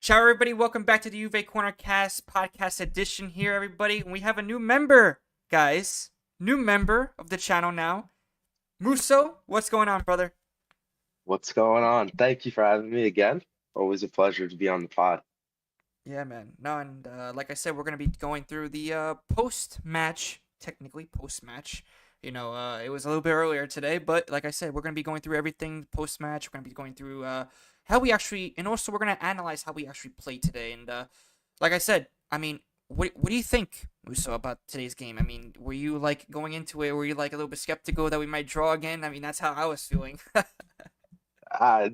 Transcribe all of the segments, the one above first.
Ciao, everybody. Welcome back to the JuveCorner cast podcast edition here, everybody. We have a new member, guys. New member of the channel now. Muso, what's going on, brother? What's going on? Thank you for having me again. Always a pleasure to be on the pod. Yeah, man. No, and like I said, we're going to be going through the post-match, technically post-match. It was a little bit earlier today, but like I said, we're going to be going through everything post-match. We're going to be going through how we actually, and also we're going to analyze how we actually played today. And like I said, I mean, what do you think, Muso, about today's game? I mean, were you like going into it? Were you like a little bit skeptical that we might draw again? I mean, that's how I was feeling. Uh,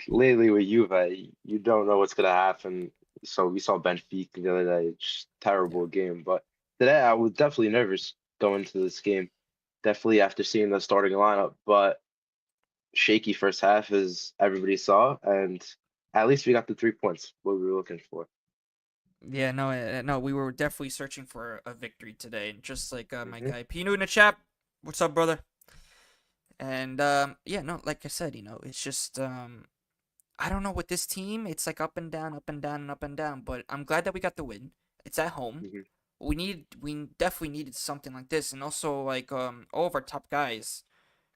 Lately with Juve, you don't know what's gonna happen. So we saw Benfica the other day, just Yeah. terrible game. But today I was definitely nervous going into this game. Definitely after seeing the starting lineup, but shaky first half as everybody saw, and at least we got the 3 points, what we were looking for. Yeah, no, no, we were definitely searching for a victory today, and just like my Hmm. guy Pino in the chat, what's up, brother? And yeah, no, like I said, it's just I don't know with this team, it's like up and down, up and down, and up and down. But I'm glad that we got the win. It's at home. Hmm. We definitely needed something like this, and also like all of our top guys,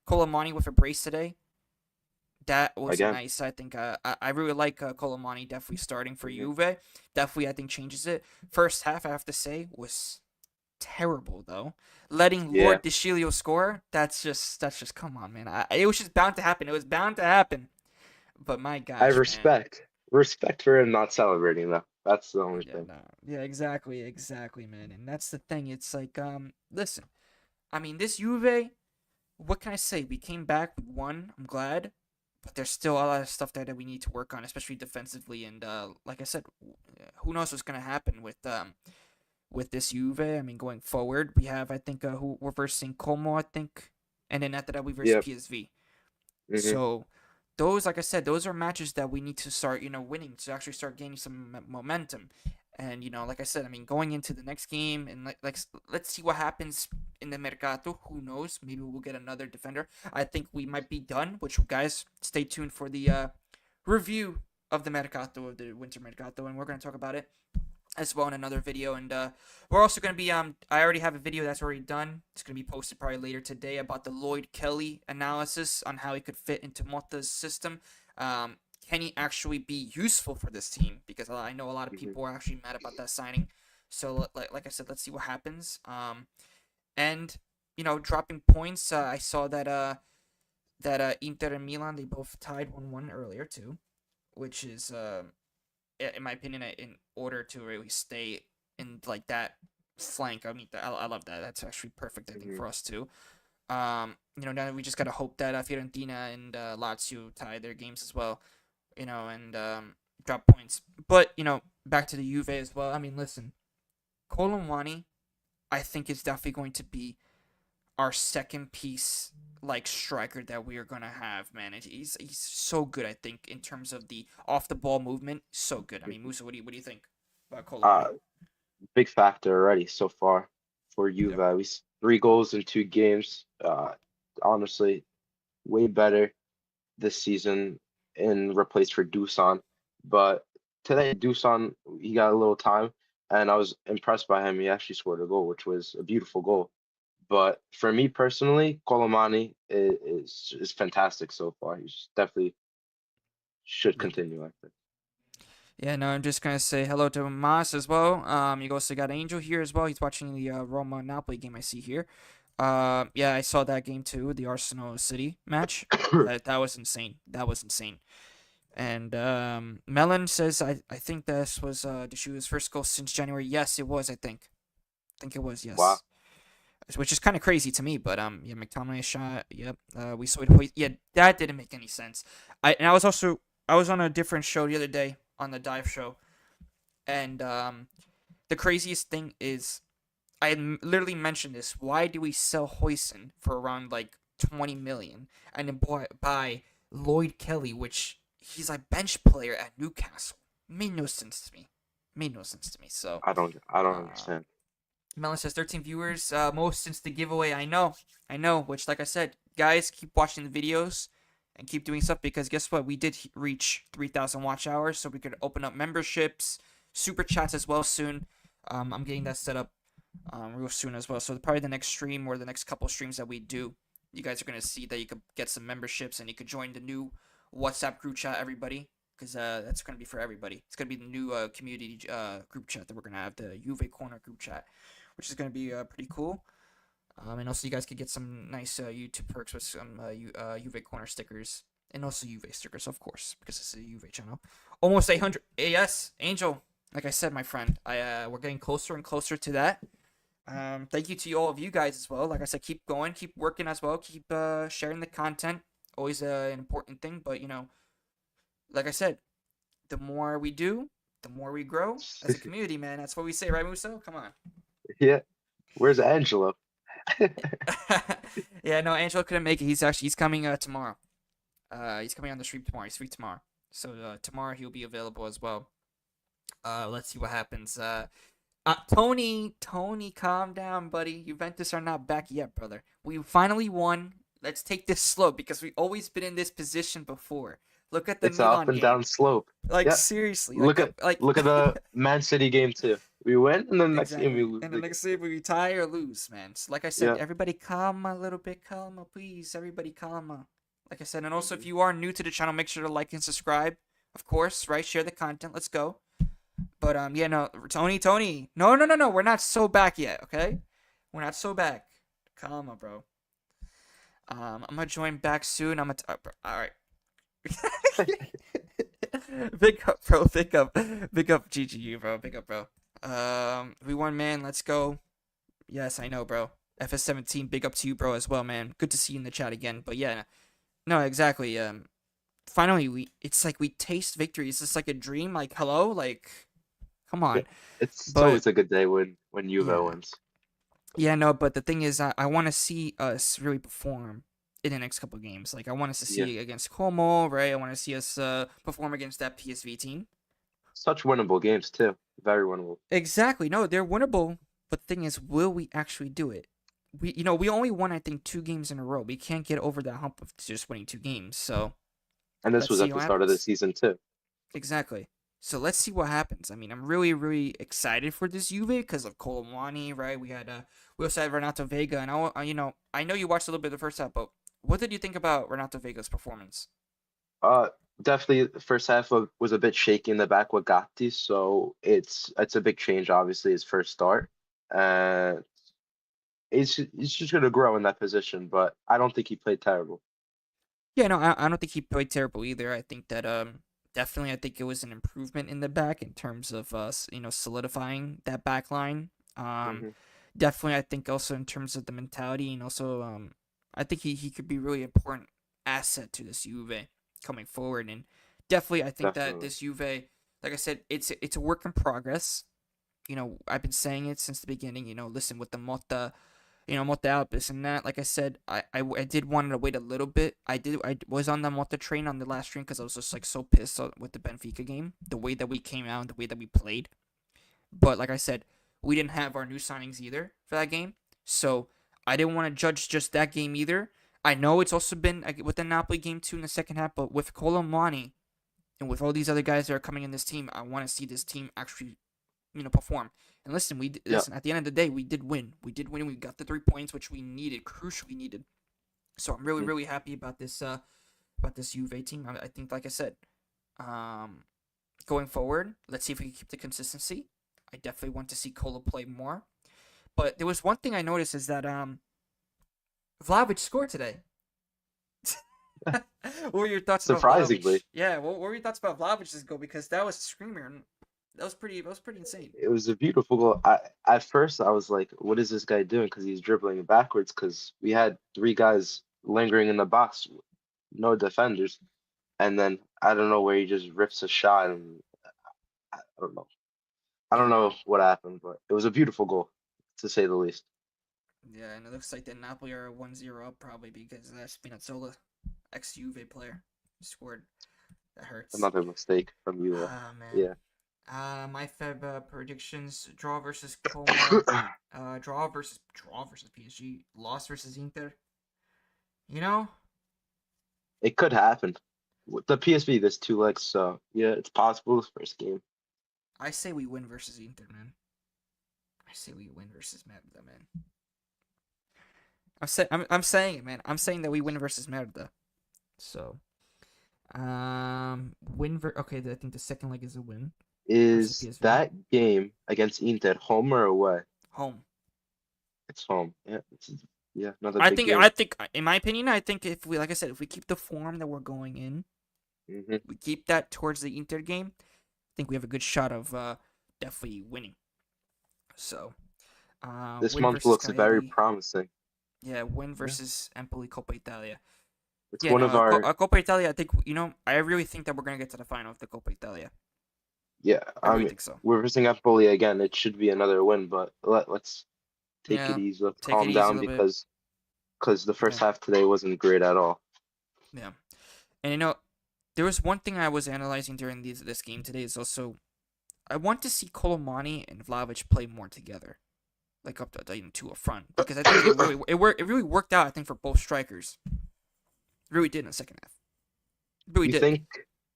Colomani with a brace today. That was Again. nice. I think I really like Colomani definitely starting for Hmm. Juve. Definitely, I think changes it. First half, I have to say, was terrible though. Letting Yeah, Lord DeCilio score, that's just come on, man. It was just bound to happen. It was bound to happen. But my I gosh, man. respect for him not celebrating though. That's the only Yeah, thing. no. Yeah, exactly, man. And that's the thing. It's like, listen. I mean, this Juve. What can I say? We came back. We won. I'm glad. But there's still a lot of stuff there that we need to work on, especially defensively. And like I said, who knows what's gonna happen with this Juve? I mean, going forward, we have I think who we're versing Como, I think, and then after that we verse Yep. PSV. Hmm. So those, like I said, those are matches that we need to start, winning to actually start gaining some momentum. And like I said, I mean, going into the next game and like let's see what happens in the mercato. Who knows? Maybe we'll get another defender. I think we might be done. Which guys, stay tuned for the review of the mercato of the winter mercato, and we're gonna talk about it as well in another video. And we're also going to be I already have a video that's already done. It's going to be posted probably later today about the Lloyd Kelly analysis on how he could fit into Motta's system. Can he actually be useful for this team? Because I know a lot of Hmm. people are actually mad about that signing. So like I said, let's see what happens. And dropping points. I saw that Inter and Milan, they both tied 1-1 earlier too, which is in my opinion, in order to really stay in like that flank. I mean, I love that. That's actually perfect. I think Hmm. for us too. Now we just gotta hope that Fiorentina and Lazio tie their games as well. And drop points. But back to the Juve as well. I mean, listen, Colomwani, I think is definitely going to be our second piece like striker that we are gonna have, man. He's so good, I think, in terms of the off the ball movement. So good. I mean, Musa, what do you think about Uh, Colomani? Big factor already so far for Juve. Yep. 3 goals in 2 games. Honestly, way better this season in replace for Dusan. But today, Dusan, he got a little time, and I was impressed by him. He actually scored a goal, which was a beautiful goal. But for me personally, Colomani is fantastic so far. He's definitely should Yep. continue, I think. Yeah, no, I'm just gonna say hello to Mas as well. You also got Angel here as well. He's watching the Roma Napoli game I see here. Yeah, I saw that game too, the Arsenal City match. That was insane. That was insane. And Melon says I think this was Deshu's first goal since January. Yes, it was. I think it was. Wow. Yes, which is kind of crazy to me. But yeah, McTominay shot. Yep. We saw it. Yeah, that didn't make any sense. I was on a different show the other day on the dive show, and the craziest thing is literally mentioned this. Why do we sell Hoyson for around like 20 million and then buy Lloyd Kelly, which he's a bench player at Newcastle? Made no sense to me. Made no sense to me. So, I don't uh, understand. Melon says 13 viewers, most since the giveaway. I know. Which, like I said, guys, keep watching the videos, and keep doing stuff because guess what? We did reach 3,000 watch hours, so we could open up memberships, super chats as well soon. I'm getting that set up real soon as well. So probably the next stream or the next couple streams that we do, you guys are gonna see that you could get some memberships and you could join the new WhatsApp group chat, everybody, because that's gonna be for everybody. It's gonna be the new community group chat that we're gonna have, the JuveCorner group chat, which is gonna be pretty cool. And also you guys could get some nice YouTube perks with some JuveCorner stickers and also Juve stickers, of course, because it's a Juve channel. Almost 800. Yes, Angel. Like I said, my friend, we're getting closer and closer to that. Thank you to all of you guys as well. Like I said, keep going, keep working as well, keep sharing the content. Always an important thing, but like I said, the more we do, the more we grow as a community, man. That's what we say, right, Muso? Come on. Yeah. Where's Angelo? Yeah, no, Angelo couldn't make it. He's coming tomorrow. He's coming on the stream tomorrow. He's free tomorrow, so tomorrow he'll be available as well. Let's see what happens. Tony, calm down, buddy. Juventus are not back yet, brother. We finally won. Let's take this slow because we've always been in this position before. Look at the It's an up Milan and game. down slope. Like Yeah. seriously. Look at the Man City game too. We win, and then the next game we exactly. lose. And the next game we tie or lose, man. So like I said, Yeah. everybody calma a little bit, calma, please. Everybody calma. Like I said, and also if you are new to the channel, make sure to like and subscribe. Of course, right? Share the content. Let's go. But yeah, no, Tony, no, we're not so back yet, okay? We're not so back. Calma, bro. I'm gonna join back soon. I'm gonna. All right. Big up, bro. Big up, GGU, bro. Big up, bro. We won, man. Let's go. Yes, I know, bro. FS17, big up to you, bro, as well, man. Good to see you in the chat again. But yeah, no, exactly. Finally, it's like we taste victory. Is this like a dream? Like, hello, like, come on. It's But always a good day when Juve yeah, wins. yeah, no. But the thing is, I want to see us really perform in the next couple of games. Like, I want us to see against Como, right? I want to see us perform against that PSV team. Such winnable games too. Very winnable. Exactly. No, they're winnable. But the thing is, will we actually do it? We only won, I think, 2 games in a row. We can't get over that hump of just winning 2 games. So And this let's was see at what the start of the happens. season too. Exactly. So let's see what happens. I mean, I'm really, really excited for this Juve because of Kolo, right? We also had Renato Vega, and I know you watched a little bit of the first half, but what did you think about Renato Vega's performance? Uh, Definitely the first half was a bit shaky in the back with Gatti, so it's a big change. Obviously, his first start, and he's just gonna grow in that position. But I don't think he played terrible. Yeah, no, I don't think he played terrible either. I think that definitely I think it was an improvement in the back in terms of solidifying that back line. Hmm. Definitely I think also in terms of the mentality and also I think he could be really important asset to this Juve coming forward, and definitely I think that Definitely. this Juve, like I said, it's a work in progress. I've been saying it since the beginning. Listen, with the Motta, Motta out, this and that. Like I said, I did want to wait a little bit. I was on the Motta train on the last stream because I was just like so pissed with the Benfica game, the way that we came out, and the way that we played. But like I said, we didn't have our new signings either for that game, so I didn't want to judge just that game either. I know it's also been with the Napoli game too in the second half, but with Kolo and with all these other guys that are coming in this team, I want to see this team actually perform. And listen, Yeah. at the end of the day, we did win. We did win. We got the 3 points, which we needed, crucially needed. So I'm really, Mhm. really happy about this Juve team. I think, like I said, um, going forward, let's see if we can keep the consistency. I definitely want to see Kolo play more. But there was one thing I noticed is that Vlahovic scored today. What were your thoughts about Surprisingly, Vlahovic? Yeah, what were your thoughts about Vlahovic's goal? Because that was a screamer, and that was pretty insane. it was a beautiful goal. At first I was like, "What is this guy doing?" Because he's dribbling backwards. Because we had 3 guys lingering in the box, no defenders, and then I don't know where he just rips a shot, and I don't know. I don't Yeah, know no. what happened, but it was a beautiful goal, to say the least. Yeah, and it looks like the Napoli are 1-0 up probably because Spinazzola, ex Juve player, scored. That hurts. Another mistake from you. Ah, man. Yeah. My Feb predictions: draw versus Como, draw versus PSG, loss versus Inter. You know, It could happen. With the PSV, there's two legs, so yeah, it's possible this first game. I say we win versus Inter, man. I say we win versus Merda, man. I'm saying it, man. I'm saying that we win versus Merda. So, okay, I think the second leg is a win versus Is PSV. that game against Inter home or away? Home. It's home. Yeah, yeah, another I big think game. I think in my opinion, I think if we like I said, if we keep the form that we're going in, we keep that towards the Inter game, I think we have a good shot of definitely winning. So, This win month versus looks very Cagliari. promising. Yeah, win Yeah, versus Empoli Coppa Italia. it's Yeah, one no, of our. Coppa Italia. I think I really think that we're gonna get to the final of the Coppa Italia. Yeah, I I really mean, think so. we're visiting Empoli again. It should be another win, but let's take it Yeah, easy. Let's take it calm easy a down little bit. because the first Yeah, half today wasn't great at all. yeah. And there was one thing I was analyzing during this game today. Is also I want to see Colomani and Vlahovic play more together, like up to two up front, because I think it really worked out. I think for both strikers, it really did in the second half. It really You did. think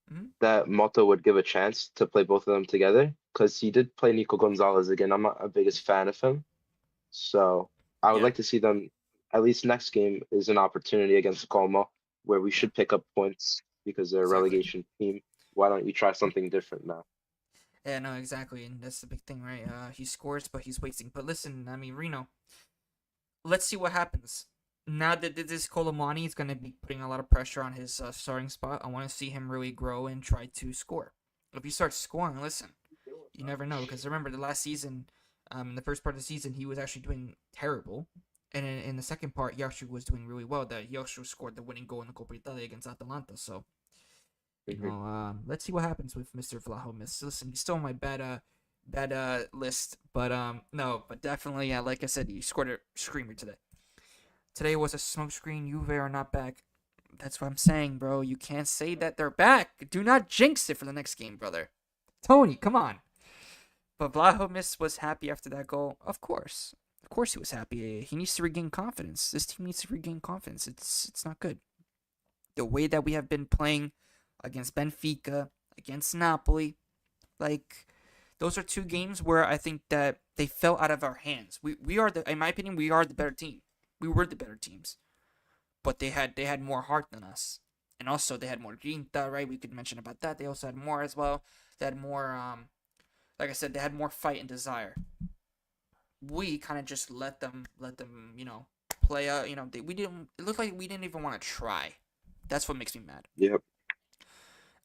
Hmm. that Motto would give a chance to play both of them together? Because he did play Nico Gonzalez again. I'm not a biggest fan of him, so I would Yeah, like to see them. At least next game is an opportunity against Como where we yeah, should pick up points because they're a exactly. relegation team. Why don't you try something different now? Yeah, no, exactly, and that's the big thing, right? He scores, but he's wasting. But listen, I mean, Reno, let's see what happens. Now that this Colomani is going to be putting a lot of pressure on his starting spot, I want to see him really grow and try to score. If he starts scoring, listen, you never know, because remember the last season, in the first part of the season, he was actually doing terrible, and in the second part, he actually was doing really well. That he also scored the winning goal in the Coppa Italia against Atalanta. So Mhm. let's see what happens with Mr. Vlahomis. Listen, he's still on my bad list, but no, but definitely, like I said, he scored a screamer today. Today was a smokescreen. Juve are not back. That's what I'm saying, bro. You can't say that they're back. Do not jinx it for the next game, brother. Tony, come on. But Vlahomis was happy after that goal. Of course. Of course he was happy. He needs to regain confidence. This team needs to regain confidence. It's not good. The way that we have been playing against Benfica, against Napoli, like those are two games where I think that they fell out of our hands. We are in my opinion, we are the better team. We were the better teams, but they had more heart than us, and also they had more grinta, right? We could mention about that. They also had more as well. They had more, like I said, they had more fight and desire. We kind of just let them, play out. We didn't. It looked like we didn't even want to try. That's what makes me mad. Yep.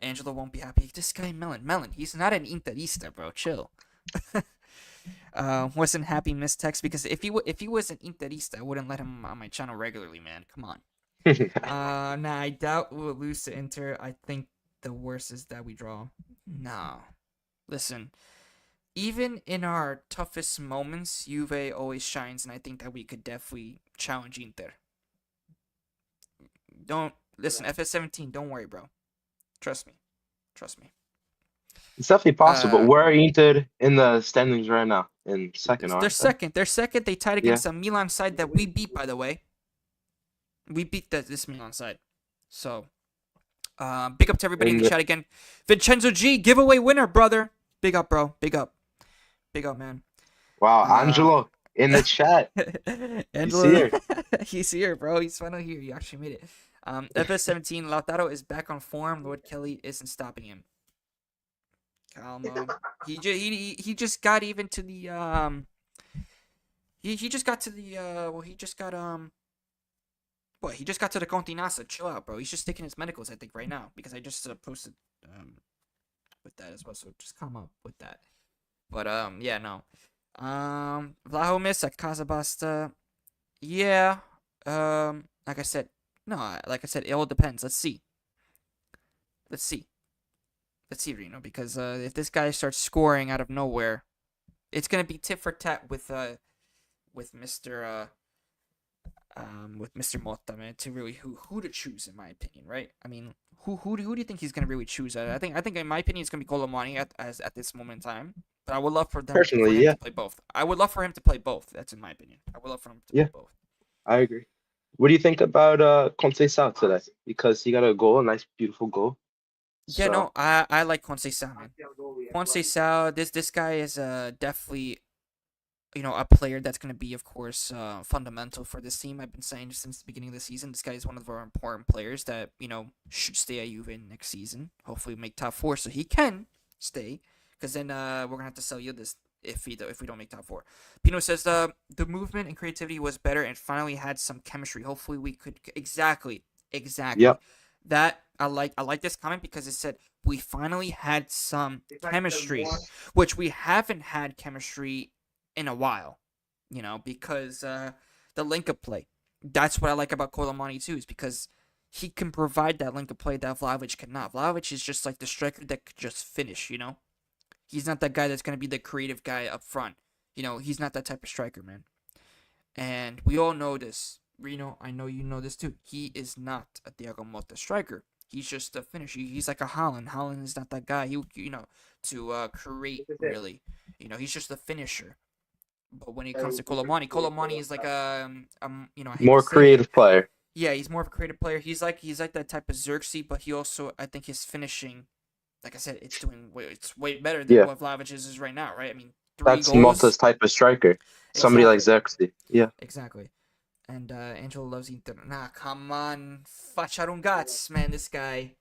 Angelo won't be happy. This guy Melon, he's not an Interista, bro. Chill. Wasn't happy mistext because if he was an Interista, I wouldn't let him on my channel regularly, man. Come on. Nah, I doubt we'll lose to Inter. I think the worst is that we draw. No. Listen, even in our toughest moments, Juve always shines, and I think that we could definitely challenge Inter. Don't listen, FS17. Don't worry, bro. Trust me. Trust me. It's definitely possible. Uh, Where are Inter in the standings right now? In second, they're aren't they? second. They're second. They tied Yeah. against a Milan side that we beat, by the way. We beat this Milan side. So, big up to everybody in And the chat again. Vincenzo G, giveaway winner, brother. Big up, bro. Big up. Big up, man. wow, Uh, Angelo in the chat. He's Angelo, here. he's here, bro. He's finally here. You actually made it. FS17, Lautaro is back on form. Lord Kelly isn't stopping him. Calmo. He just got even to the he just got to the he just got what he just got to the Continasa. Chill out, bro. He's just taking his medicals, I think, right now because I just posted with that as well. So just calm up with that. But yeah, no. Vlahomis at Casabasta. Yeah. Like I said, no. Like I said, it all depends. Let's see. Let's see. Let's see, Reno, because if this guy starts scoring out of nowhere, it's gonna be tit for tat with Mr. Motta, man, to really who to choose in my opinion, right? I mean, who do you think he's gonna really choose? I think in my opinion it's gonna be Colomani at this moment in time. But I would love for Personally, him yeah. to play both. I would love for him to play both. That's in my opinion. I would love for him to play Yeah, both. I agree. What do you think about Conceição today? Because he got a goal, a nice, beautiful goal. Yeah, So, no, I like Conceição, man. Conceição, this guy is definitely a player that's going to be, of course, fundamental for this team. I've been saying since the beginning of the season, this guy is one of our important players that, should stay at Juve next season. Hopefully make top four so he can stay. Because then we're going to have to sell you this if we don't make top four. Pino says the movement and creativity was better and finally had some chemistry. Hopefully we could exactly. yep, That I like this comment because it said we finally had some chemistry, which we haven't had chemistry in a while, because the link up play. That's what I like about Colomani too, is because he can provide that link up play that Vlahovic cannot. Vlahovic is just like the striker that could just finish. He's not that guy that's gonna be the creative guy up front. He's not that type of striker, man. And we all know this. Reno, I know you know this too. He is not a Thiago Motta striker. He's just a finisher. He's like a Holland. Holland is not that guy. To create really. He's just a finisher. But when it comes to Colomani is like I hate to more say it. creative player. Yeah, he's more of a creative player. He's like that type of Xerxes, but he also, I think, his finishing, like I said, it's way better than Yeah, what Vlahovic is right now, right? I mean, three that's goals. Motta's type of striker. Somebody like Exactly. Xerxes. Yeah. Exactly. And Angelo loves Inter. Nah, come on, Facharungats, man, this guy.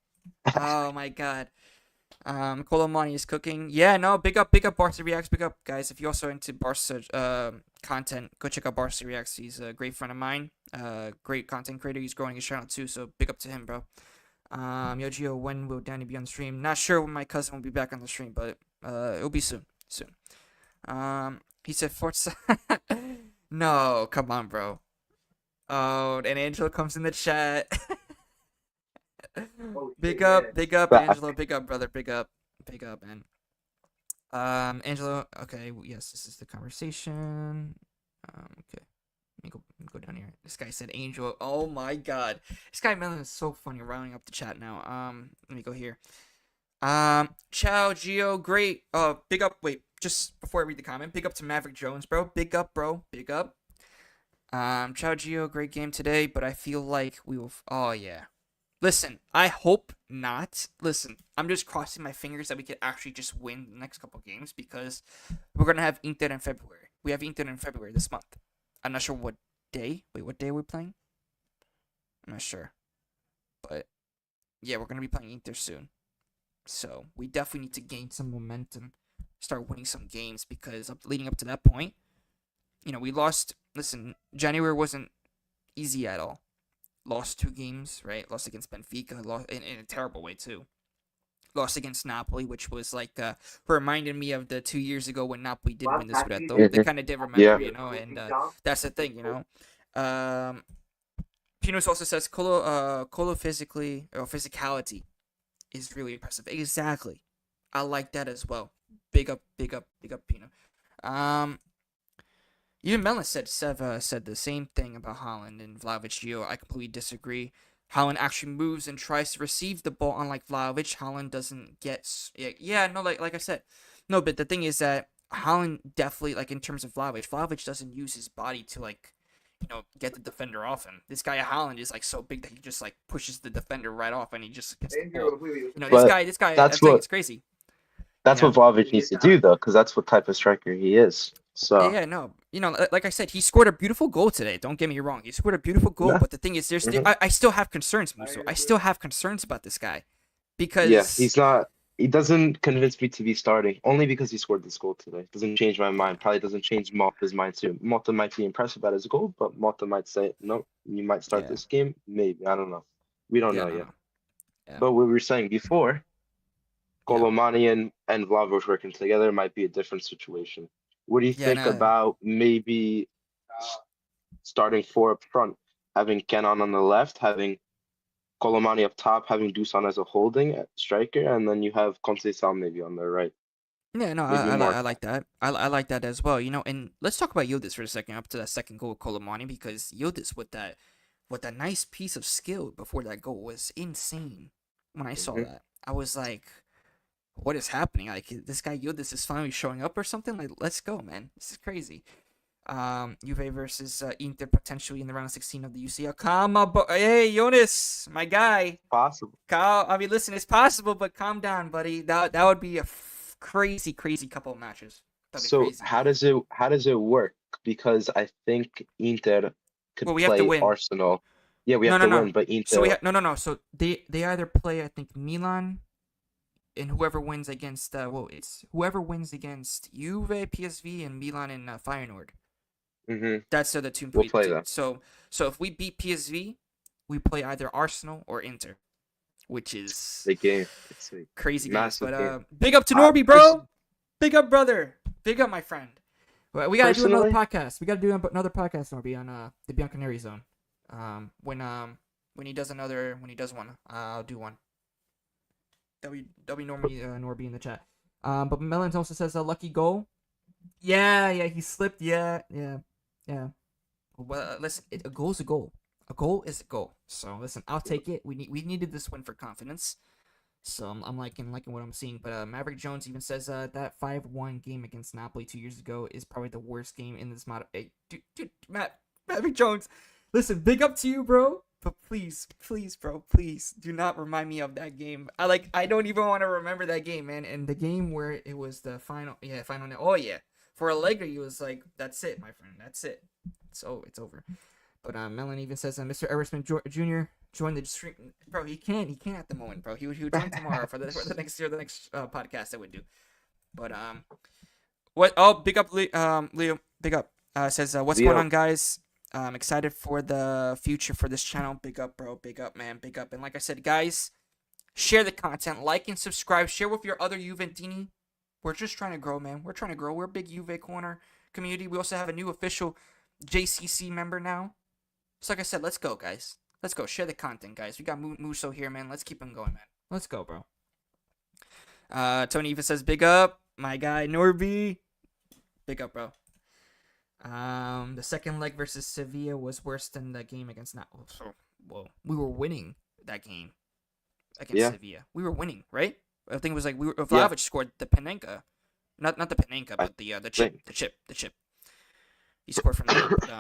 Oh my God. Colomani is cooking. Yeah, no, big up Barca Reacts, big up guys. If you're also into Barca content, go check out Barca Reacts. He's a great friend of mine. Great content creator. He's growing his channel too, so big up to him, bro. Yo Gio, when will Danny be on the stream? Not sure when my cousin will be back on the stream, but it'll be soon. Soon. He said Forza. No, come on, bro. Oh, and Angelo comes in the chat. Big up, Back. Angelo. Big up, brother. Big up, man. Angelo. Okay, yes, this is the conversation. Okay, let me go down here. This guy said Angel. Oh my God, this guy Melon is so funny. Rounding up the chat now. Let me go here. Ciao Gio, great. Big up. Wait, just before I read the comment, big up to Maverick Jones, bro. Big up, bro. Big up. Ciao Gio, great game today, but I feel like we will. Oh yeah. Listen, I hope not. Listen, I'm just crossing my fingers that we could actually just win the next couple games because we're gonna have Inter in February. We have Inter in February this month. I'm not sure what day. Wait, what day are we playing? I'm not sure, but yeah, we're gonna be playing Inter soon. So we definitely need to gain some momentum, start winning some games because leading up to that point, we lost. Listen, January wasn't easy at all. Lost 2 games, right? Lost against Benfica, lost in a terrible way too. Lost against Napoli, which was like reminded me of the 2 years ago when Napoli did win the Scudetto. They Hmm. kind of did remember, Yeah. and that's the thing. Pinos also says Kolo physicality is really impressive. Exactly, I like that as well. Big up, big up, big up, Pino. Um, Even Melon said the same thing about Holland and Vlahovic. Gio, I completely disagree. Holland actually moves and tries to receive the ball, unlike Vlahovic. Holland doesn't get. Yeah, no, like I said, no. But the thing is that Holland definitely, like in terms of Vlahovic doesn't use his body to get the defender off him. This guy Holland is like so big that he just like pushes the defender right off and he just gets the ball. This But guy, I'm that's saying what it's crazy. You that's what know. Vlahovic needs to do though, because that's what type of striker he is. Yeah, So yeah, no. Like I said, he scored a beautiful goal today. Don't get me wrong. He scored a beautiful goal, yeah, but the thing is, hmm I still have concerns, Muso. I still have concerns about this guy yeah, because he's not. He doesn't convince me to be starting only because he scored this goal today. Doesn't change my mind. Probably doesn't change Motta's mind too. Motta might be impressed about his goal, but Motta might say, no, you might start yeah, this game. Maybe. I don't know. We don't yeah, know no, yet. no, yeah, But what we were saying before, yeah, Colomani and Vlahovic working together might be a different situation. What do you yeah, think no, about maybe starting four up front, having Kenan on the left, having Colomani up top, having Dusan as a holding striker, and then you have Conceição maybe on the right, yeah, no. maybe I more. like that. I like that as well. And let's talk about Yildiz for a second. Up to that second goal, of Colomani, because Yildiz with that nice piece of skill before that goal was insane. When I saw Hmm. that, I was like, what is happening? Like this guy Yildiz is finally showing up or something. Like, let's go, man. This is crazy. Juve versus Inter potentially in the round of 16 of the UCL. Calm up, hey Jonas, my guy. Possible. I mean, listen, it's possible, but calm down, buddy. That would be a crazy, crazy couple of matches. That'd be So crazy. how does it work? Because I think Inter could Well, we have to play win. Arsenal. Yeah, we No, have no, to no. win, but So Inter, no. So they either play, I think, Milan, and whoever wins against it's whoever wins against Juve, PSV, and Milan and Feyenoord. hmm That's the two. we'll play them. So if we beat PSV, we play either Arsenal or Inter, which is The game. It's a crazy games. massive But game. big up to I Norby, pers bro. Big up, brother. Big up, my friend. Well, we gotta do another Personally, podcast. We gotta do another podcast, Norby, on the Bianconeri Zone. When he does one, I'll do one. That'll be Norby Norby in the chat. But Melons also says a lucky goal. Yeah, he slipped. Yeah. Well, listen, a goal is a goal. A goal is a goal. So listen, I'll take it. We needed this win for confidence. So I'm liking what I'm seeing. But Maverick Jones even says that 5-1 game against Napoli 2 years ago is probably the worst game in this model. Hey, dude, Maverick Jones, listen, big up to you, bro. But please, bro, please do not remind me of that game. I don't even want to remember that game, man. And the game where it was the final, final. Oh yeah, for Allegri, he was like, "That's it, my friend. That's it. So it's over." But Melon even says, "Mr. Eversman Jr. joined the stream, bro. He can't at the moment, bro. He would join tomorrow for the next podcast that we do." But what? Oh, big up, Leo. Big up. Says, "What's going Leo, on, guys? I'm excited for the future for this channel. Big up, bro. Big up, man. Big up." And like I said, guys, share the content, like and subscribe. Share with your other Juventini. We're just trying to grow, man. We're trying to grow. We're a big JuveCorner community. We also have a new official JCC member now. So like I said, let's go, guys. Let's go. Share the content, guys. We got Muso here, man. Let's keep him going, man. Let's go, bro. Tony even says, big up. My guy, Norby. Big up, bro. The second leg versus Sevilla was worse than the game against Whoa. We were winning that game against Sevilla. We were winning, right? I think it was like Vlahovic scored the Panenka. Not the Panenka, but the chip. He scored from there. But,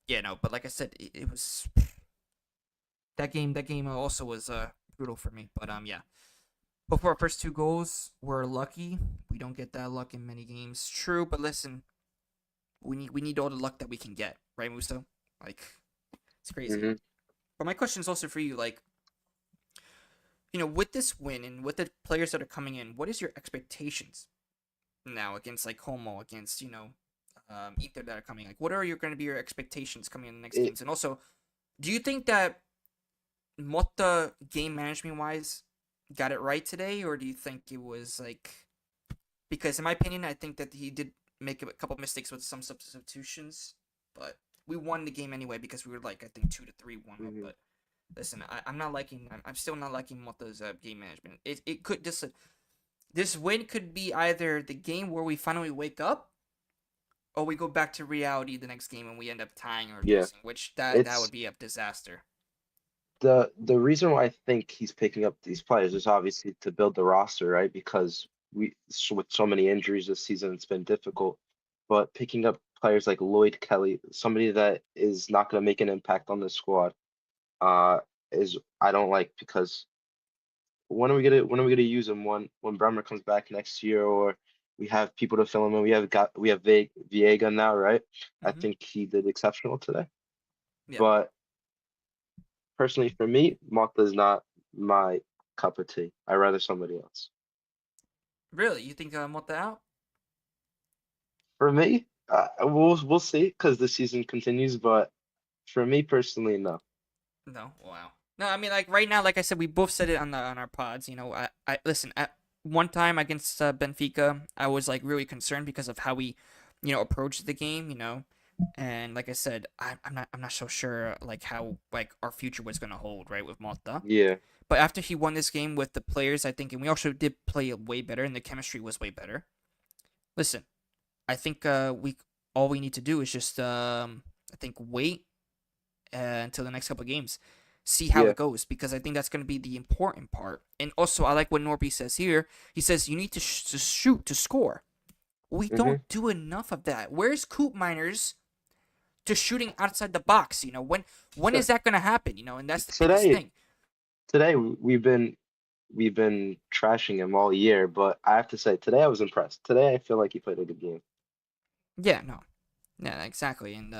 yeah, no, but like I said, it was that game also was brutal for me. But yeah. But for our first 2 goals, we're lucky. We don't get that luck in many games. True, but listen, we need all the luck that we can get, right, Musto? Like, it's crazy. hmm But my question is also for you, like, with this win and with the players that are coming in, what is your expectations now against like Como, against Inter that are coming? Like, what are going to be your expectations coming in the next games? And also, do you think that Motta, game management wise, got it right today, or do you think it was like, because in my opinion, I think that he did make a couple mistakes with some substitutions, but we won the game anyway because we were like, I think 2-3 1 up. But listen, I'm still not liking Motta's game management. It could this win could be either the game where we finally wake up, or we go back to reality the next game and we end up tying or losing, which that would be a disaster. The reason why I think he's picking up these players is obviously to build the roster, right? Because with so many injuries this season, it's been difficult. But picking up players like Lloyd Kelly, somebody that is not going to make an impact on the squad, is I don't like, because when are we gonna use him when Bremer comes back next year, or we have people to fill him in? We have Viega now, right? I Mm-hmm. think he did exceptional today. Yeah. But personally, for me, Mata is not my cup of tea. I'd rather somebody else. Really, you think Motta out? For me, we'll see because the season continues. But for me personally, no. No, wow. No, I mean, like right now, like I said, we both said it on our pods. I listen, at one time against Benfica, I was like really concerned because of how we, approached the game. And like I said, I'm not so sure like how like our future was gonna hold, right, with Motta. Yeah. But after he won this game with the players, I think, and we also did play way better, and the chemistry was way better. Listen, I think all we need to do is just I think wait until the next couple of games, see how Yeah. it goes, because I think that's going to be the important part. And also, I like what Norby says here. He says you need to shoot to score. We Hmm. don't do enough of that. Where's Coop Miners to shooting outside the box? When is that gonna happen? And that's the biggest Today, thing. today we've been trashing him all year, but I have to say today I was impressed. Today I feel like he played a good game. Yeah, no, yeah, exactly, and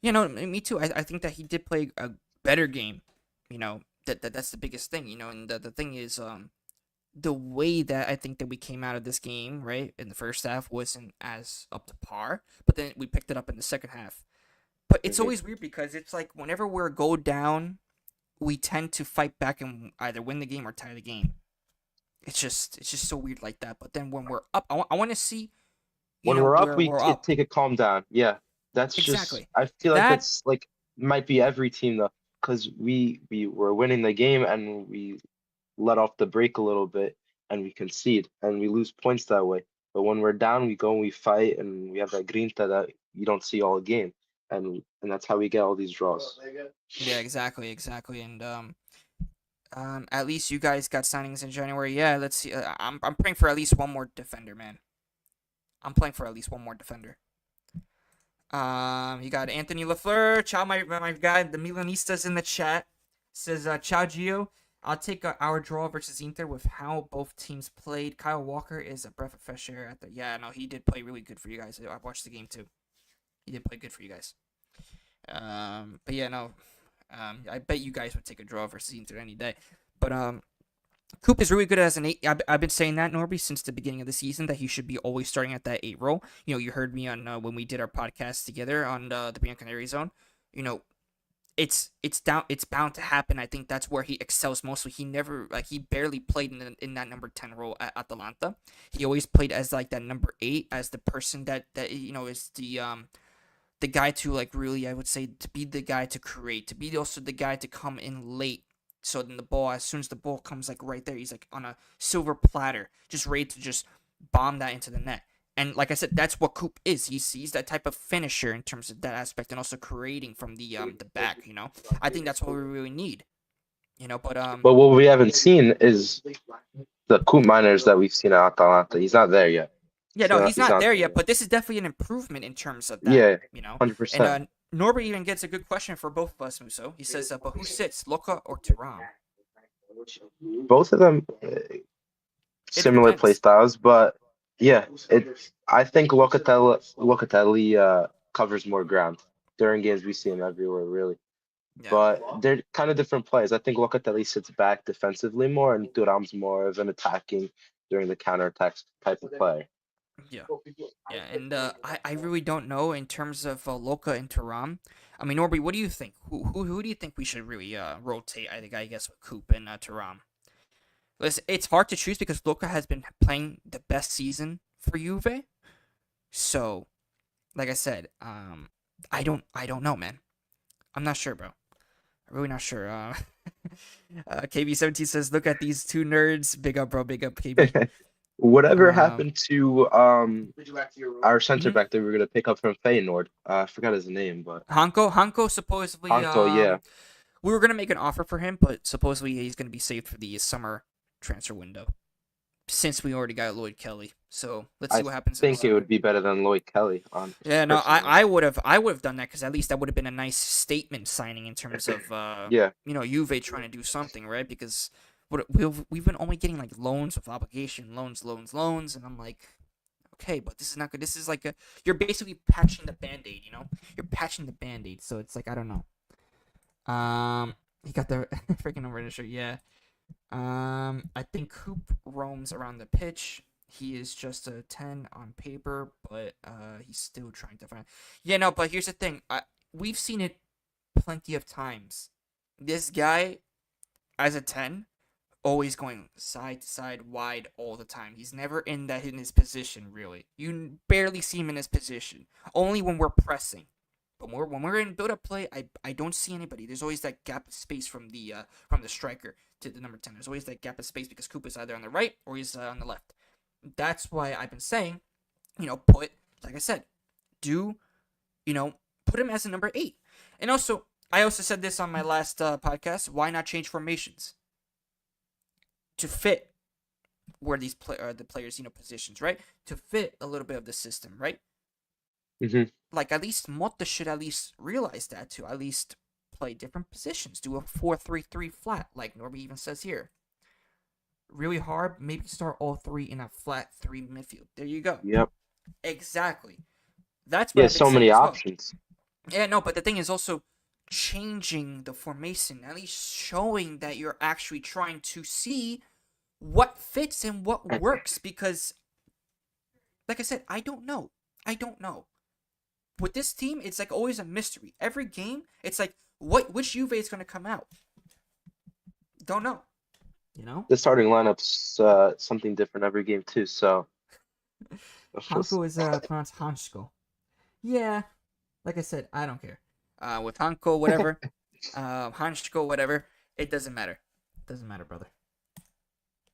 me too. I think that he did play a better game. That's the biggest thing. And the thing is, the way that I think that we came out of this game, right, in the first half wasn't as up to par, but then we picked it up in the second half. But it's Hmm. always weird because it's like whenever we're go down, we tend to fight back and either win the game or tie the game. It's just so weird like that. But then when we're up, I want to see, When we're up, where we we're up. take a calm down. Yeah, that's just Exactly. I feel like That that's like might be every team though, because we were winning the game and we let off the brake a little bit and we concede and we lose points that way. But when we're down, we go and we fight and we have that grinta that you don't see all game, and that's how we get all these draws. Yeah, exactly. And at least you guys got signings in January. Yeah, let's see. I'm praying for at least one more defender, man. I'm playing for at least one more defender. You got Anthony Lafleur. Ciao, my guy. The Milanistas in the chat says, "Ciao, Gio. I'll take our draw versus Inter with how both teams played. Kyle Walker is a breath of fresh air at the. Yeah, no, he did play really good for you guys. I watched the game too. He did play good for you guys. But yeah, no. I bet you guys would take a draw versus Inter any day. But Coop is really good as an eight. I've been saying that, Norby, since the beginning of the season, that he should be always starting at that eight role. You heard me on when we did our podcast together on the Bianca Canary Zone. You know, it's bound to happen. I think that's where he excels mostly. He never he barely played in that number 10 role at Atalanta. He always played as like that number 8, as the person that is the guy to like really, I would say, to be the guy to create, to be also the guy to come in late. So then the ball, as soon as the ball comes like right there, he's like on a silver platter, just ready to just bomb that into the net. And like I said, that's what Coop is. He's that type of finisher in terms of that aspect, and also creating from the back. I think that's what we really need. But But what we haven't seen is the Koop miners that we've seen at Atalanta. He's not there yet. yeah, no, he's He's not not there there yet. yet. But this is definitely an improvement in terms of that. Yeah, And 100%. Norbert even gets a good question for both of us, Muso. He says, "But who sits, Loka or Turam?" Both of them It similar play depends. styles, but yeah, I think Locatelli covers more ground. During games, we see him everywhere, really. Yeah, But they're kind of different players. I think Locatelli sits back defensively more, and Thuram's more of an attacking during the counterattack type of player. yeah, yeah. And I really don't know in terms of Loka and Turam. I mean, Norby, what do you think? Who do you think we should really rotate? I guess with Coop and Turam. Listen, it's hard to choose because Loka has been playing the best season for Juve. So, like I said, I don't know, man. I'm not sure, bro. I'm really not sure. KB17 says, "Look at these two nerds. Big up, bro. Big up, KB." Whatever Um, happened to our center mhm. back that we were gonna pick up from Feyenoord? I forgot his name, but Hanko supposedly Anto, yeah. we were gonna make an offer for him, but supposedly he's gonna be saved for the summer transfer window since we already got Lloyd Kelly. So let's see I what happens in the think it summer. would be better than Lloyd Kelly on Yeah, no, personally. I would have done that because at least that would have been a nice statement signing in terms of Yeah, Juve trying to do something, right? Because we've been only getting like loans with obligation, loans, and I'm like, okay, but this is not good. This is like you're basically patching the band-aid, You're patching the band-aid, so it's like I don't know. He got the freaking number in his shirt, yeah. I think Coop roams around the pitch. He is just a 10 on paper, but he's still trying to find. Yeah, no, but here's the thing. We've seen it plenty of times. This guy, as a 10, always going side to side, wide all the time. He's never in his position really. You barely see him in his position. Only when we're pressing. But when we're in build up play, I don't see anybody. There's always that gap of space from the striker to the number 10. There's always that gap of space because Koopa's either on the right or he's on the left. That's why I've been saying, put, like I said, do put him as a number 8. And also, I also said this on my last podcast. Why not change formations to fit where the players positions, right, to fit a little bit of the system, right? Hmm. Like at least Motta should at least realize that to at least play different positions, do a 4-3-3 flat, like Norby even says here. Really hard, maybe start all three in a flat three midfield. There you go. Yep. Exactly. That's what Yeah, I've been so saying many as well. options. Yeah, no, but the thing is also changing the formation, at least showing that you're actually trying to see what fits and what works. Because, like I said, I don't know. I don't know. With this team, it's like always a mystery. Every game, it's like which Juve is going to come out. Don't know. You know, The starting lineup's something different every game too. So Hanko is pronounced Hansko. Yeah, like I said, I don't care. With Hanko, whatever, Hansko, whatever, it doesn't matter. Doesn't matter, brother.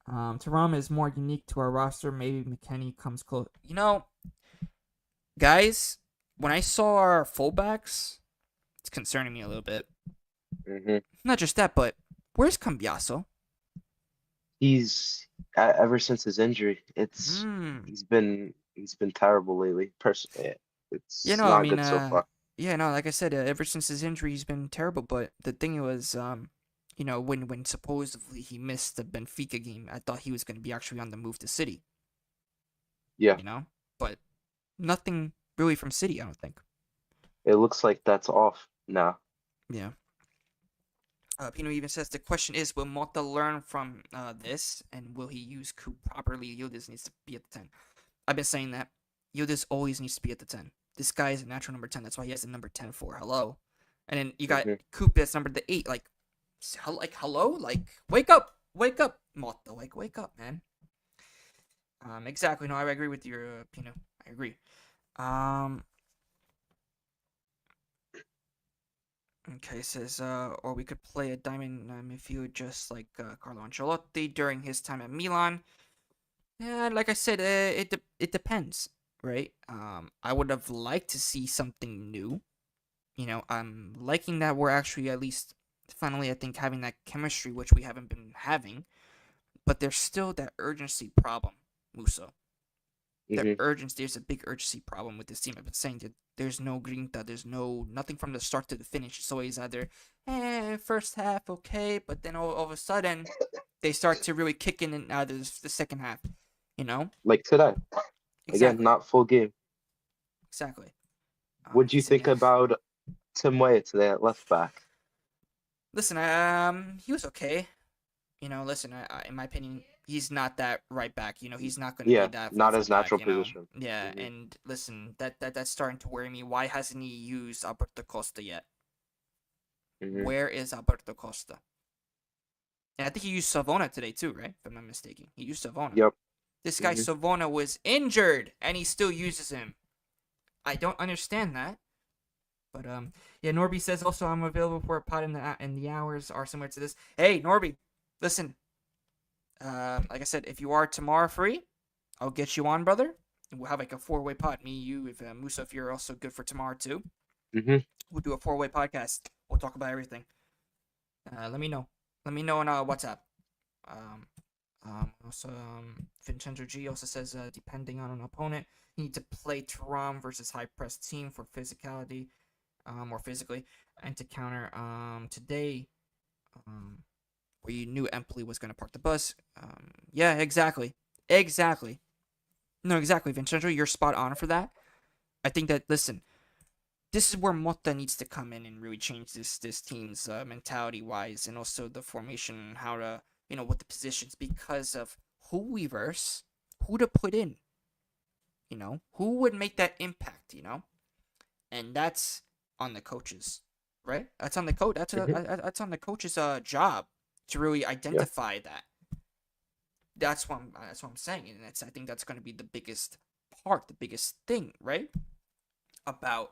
Taram is more unique to our roster. Maybe McKennie comes close. Guys, when I saw our fullbacks, it's concerning me a little bit. hmm Not just that, but where's Cambiaso? he's ever since his injury, Hmm. he's been terrible lately. Personally, You it's know, I not mean, good so far. yeah, no, like I said, ever since his injury, he's been terrible. But the thing was, when supposedly he missed the Benfica game, I thought he was going to be actually on the move to City. Yeah, But nothing really from City, I don't think. it looks like that's off now. Yeah. Pino even says the question is, will Mota learn from this, and will he use Coop properly? Yildiz needs to be at the 10. I've been saying that. Yildiz always needs to be at the 10. This guy is a natural number 10. That's why he has the number 10 for. Hello. And then you got Hmm. Coop that's number 8. Like hello? Like, wake up. Wake up, Mota. Like, wake up, man. Exactly. No, I agree with your, Pino. I agree. Okay, says, or we could play a diamond midfield just like Carlo Ancelotti during his time at Milan. Yeah, like I said, it depends, right? I would have liked to see something new. I'm liking that we're actually at least finally, I think, having that chemistry, which we haven't been having. But there's still that urgency problem, Muso. Hmm. There's a big urgency problem with this team. I've been saying that there's no grinta, there's nothing from the start to the finish. It's always either, first half okay, but then all of a sudden they start to really kick in and out of the second half. You know Like today, again, exactly, not full game. exactly. What do you Listen, think yeah. about Tim Weah today at left back? Listen, he was okay. Listen, in my opinion, he's not that right back. He's not going to be Yeah, that not his fullback. natural position. Yeah. Hmm. And listen, that's starting to worry me. Why hasn't he used Alberto Costa yet? Hmm. Where is Alberto Costa? And I think he used Savona today too, right? If I'm not mistaken, he used Savona. Yep. This guy Hmm. Savona was injured, and he still uses him. I don't understand that. But yeah, Norby says also I'm available for a pod and the hours are similar to this. Hey, Norby, listen. Like I said, if you are tomorrow free, I'll get you on, brother. And we'll have like a 4-way pod. Me, you, if Musa, if you're also good for tomorrow too, Hmm. we'll do a 4-way podcast. We'll talk about everything. Let me know. Let me know on WhatsApp. Also, Vincenzo G also says, depending on an opponent, you need to play Turam versus high press team for physicality, more physically, and to counter. Today, where you knew Empoli was going to park the bus. Yeah, exactly. Exactly. No, exactly, Vincenzo. You're spot on for that. I think that, listen, this is where Motta needs to come in and really change this team's mentality wise, and also the formation and how to, with the positions, because of who we verse, who to put in, who would make that impact, and that's on the coaches, right? That's on the coach. Hmm. That's on the coach's job to really Yeah. identify that. That's what I'm saying, and I think that's going to be the biggest part, the biggest thing, right? About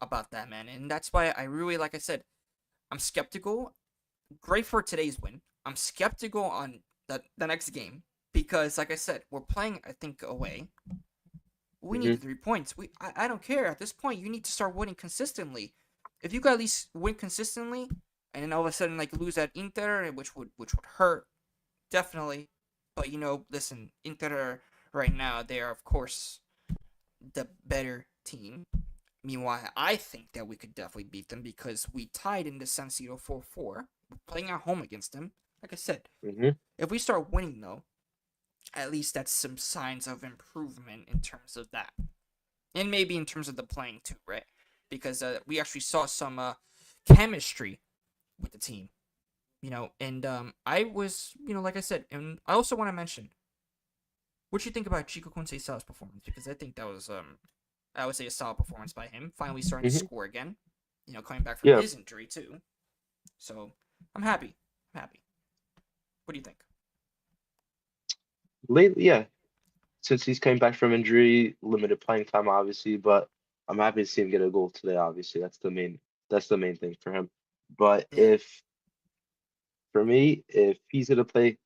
about that, man. And that's why I really, like I said, I'm skeptical. Great for today's win. I'm skeptical on the next game because, like I said, we're playing, I think, away. We need Hmm. the 3 points. I don't care. At this point, you need to start winning consistently. If you can at least win consistently, and then all of a sudden like lose at Inter, which would hurt definitely. But listen, Inter right now, they are of course the better team. Meanwhile, I think that we could definitely beat them because we tied in the San Siro 4-4, playing at home against them. Like I said, Hmm. if we start winning though, at least that's some signs of improvement in terms of that, and maybe in terms of the playing too, right? Because we actually saw some chemistry with the team, and I was, like I said, and I also want to mention what you think about Chico Conceição's performance because I think that was I would say a solid performance by him, finally starting to Hmm. score again, coming back from Yeah, his injury too. So I'm happy. I'm happy. What do you think? lately, yeah. Since he's coming back from injury, limited playing time, obviously, but I'm happy to see him get a goal today. Obviously, that's the main thing for him. But Yeah, if for me, if he's gonna play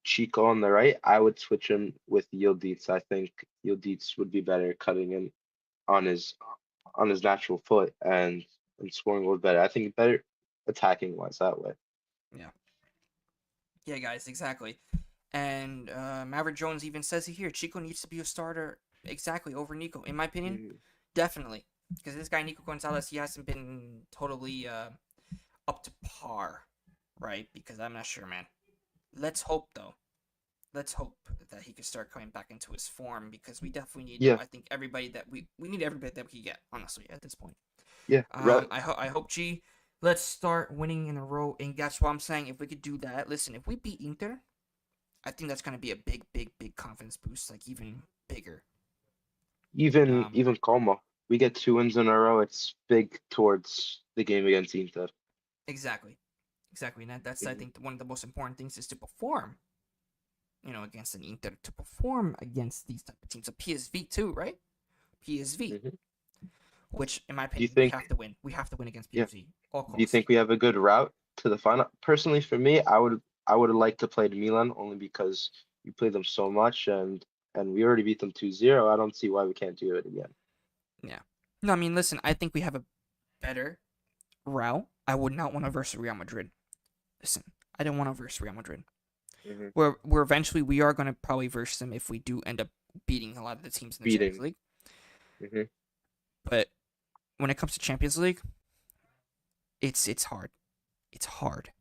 Chico on the right, I would switch him with Yildiz. I think Yildiz would be better cutting in on his on his natural foot and scoring goals better. I think better attacking wise that way. yeah, yeah, guys, exactly. And Maverick Jones even says it here. Chico needs to be a starter exactly over Nico. In my opinion, Mhm. definitely. Because this guy Nico Gonzalez, he hasn't been totally up to par, right? Because I'm not sure, man. Let's hope though. Let's hope that he can start coming back into his form because we definitely need. Yeah, I think everybody that we need everybody that we can get. Honestly, at this point. yeah, right. I hope G. Let's start winning in a row, and that's what I'm saying. If we could do that, listen. If we beat Inter, I think that's gonna be a big, big, big confidence boost, like even bigger. Um, Even Como. We get 2 wins in a row. It's big towards the game against Inter. exactly, exactly. And that's I Hmm. think one of the most important things is to perform. Against an Inter, to perform against these type of teams. A PSV too, right? PSV, Hmm. which in my Do you opinion we think? have to win. We have to win against Yeah. PSV all Do you costs. think we have a good route to the final? Personally, for me, I would have liked to play Milan only because we played them so much and we already beat them 2-0. I don't see why we can't do it again. Yeah. No, I mean, listen. I think we have a better route. I would not want to verse Real Madrid. Listen, I don't want to verse Real Madrid. Hmm. Where eventually we are going to probably verse them if we do end up beating a lot of the teams in the Champions Beating. League. Hmm. But when it comes to Champions League, it's hard. It's hard.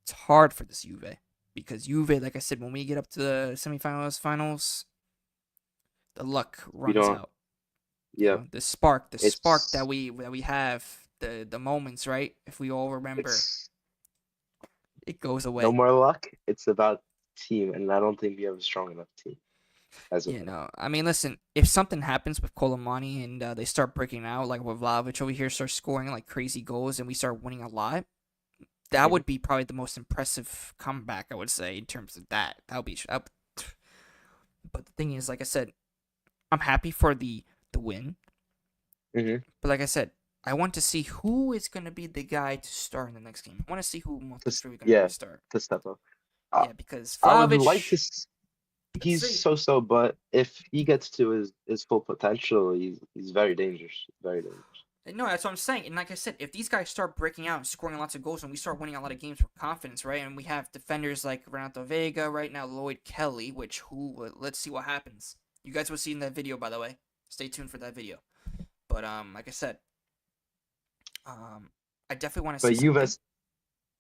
It's hard for this Juve because Juve, like I said, when we get up to the semifinals, finals, the luck We runs don't. out. Yeah. The spark that It's we have, the moments, right? If we all remember, it's it goes no away. more luck. It's about team, and I don't think we have a strong enough team as of You now. know, I mean, listen, if something happens with Colomani and they start breaking out, like with Vlahovic over here, starts scoring like crazy goals, and we start winning a lot, that Hmm. would be probably the most impressive comeback, I would say, in terms of that. That would be. But the thing is, like I said, I'm happy for the win. Hmm. But like I said, I want to see who is going to be the guy to start in the next game. I want to see who Monte's really going to be Yeah, the start. to step up. I, Yeah, because I would like to. Vlahovic, let's He's see. so-so, but if he gets to his full potential, he's very dangerous. Very dangerous. No, that's what I'm saying. And like I said, if these guys start breaking out and scoring lots of goals and we start winning a lot of games with confidence, right? And we have defenders like Renato Vega right now, Lloyd Kelly, which let's see what happens. You guys will see in that video, by the way. Stay tuned for that video. But like I said, um, I definitely want to see But something.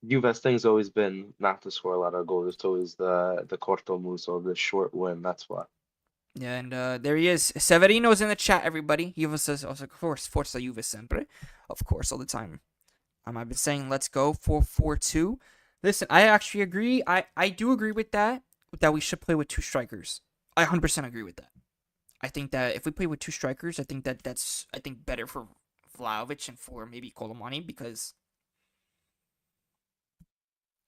Juve's thing's always been not to score a lot of goals. It's always the corto muso, the short win. That's why. Yeah, and there he is. Severino's in the chat, everybody. He was says, also, of course, Forza Juve sempre. Of course, all the time. I've been saying let's go 4-4-2. Listen, I actually agree. I do agree with that we should play with two strikers. I 100% agree with that. I think that if we play with two strikers, I think that's I think better for Vlahovic and for maybe Colomani because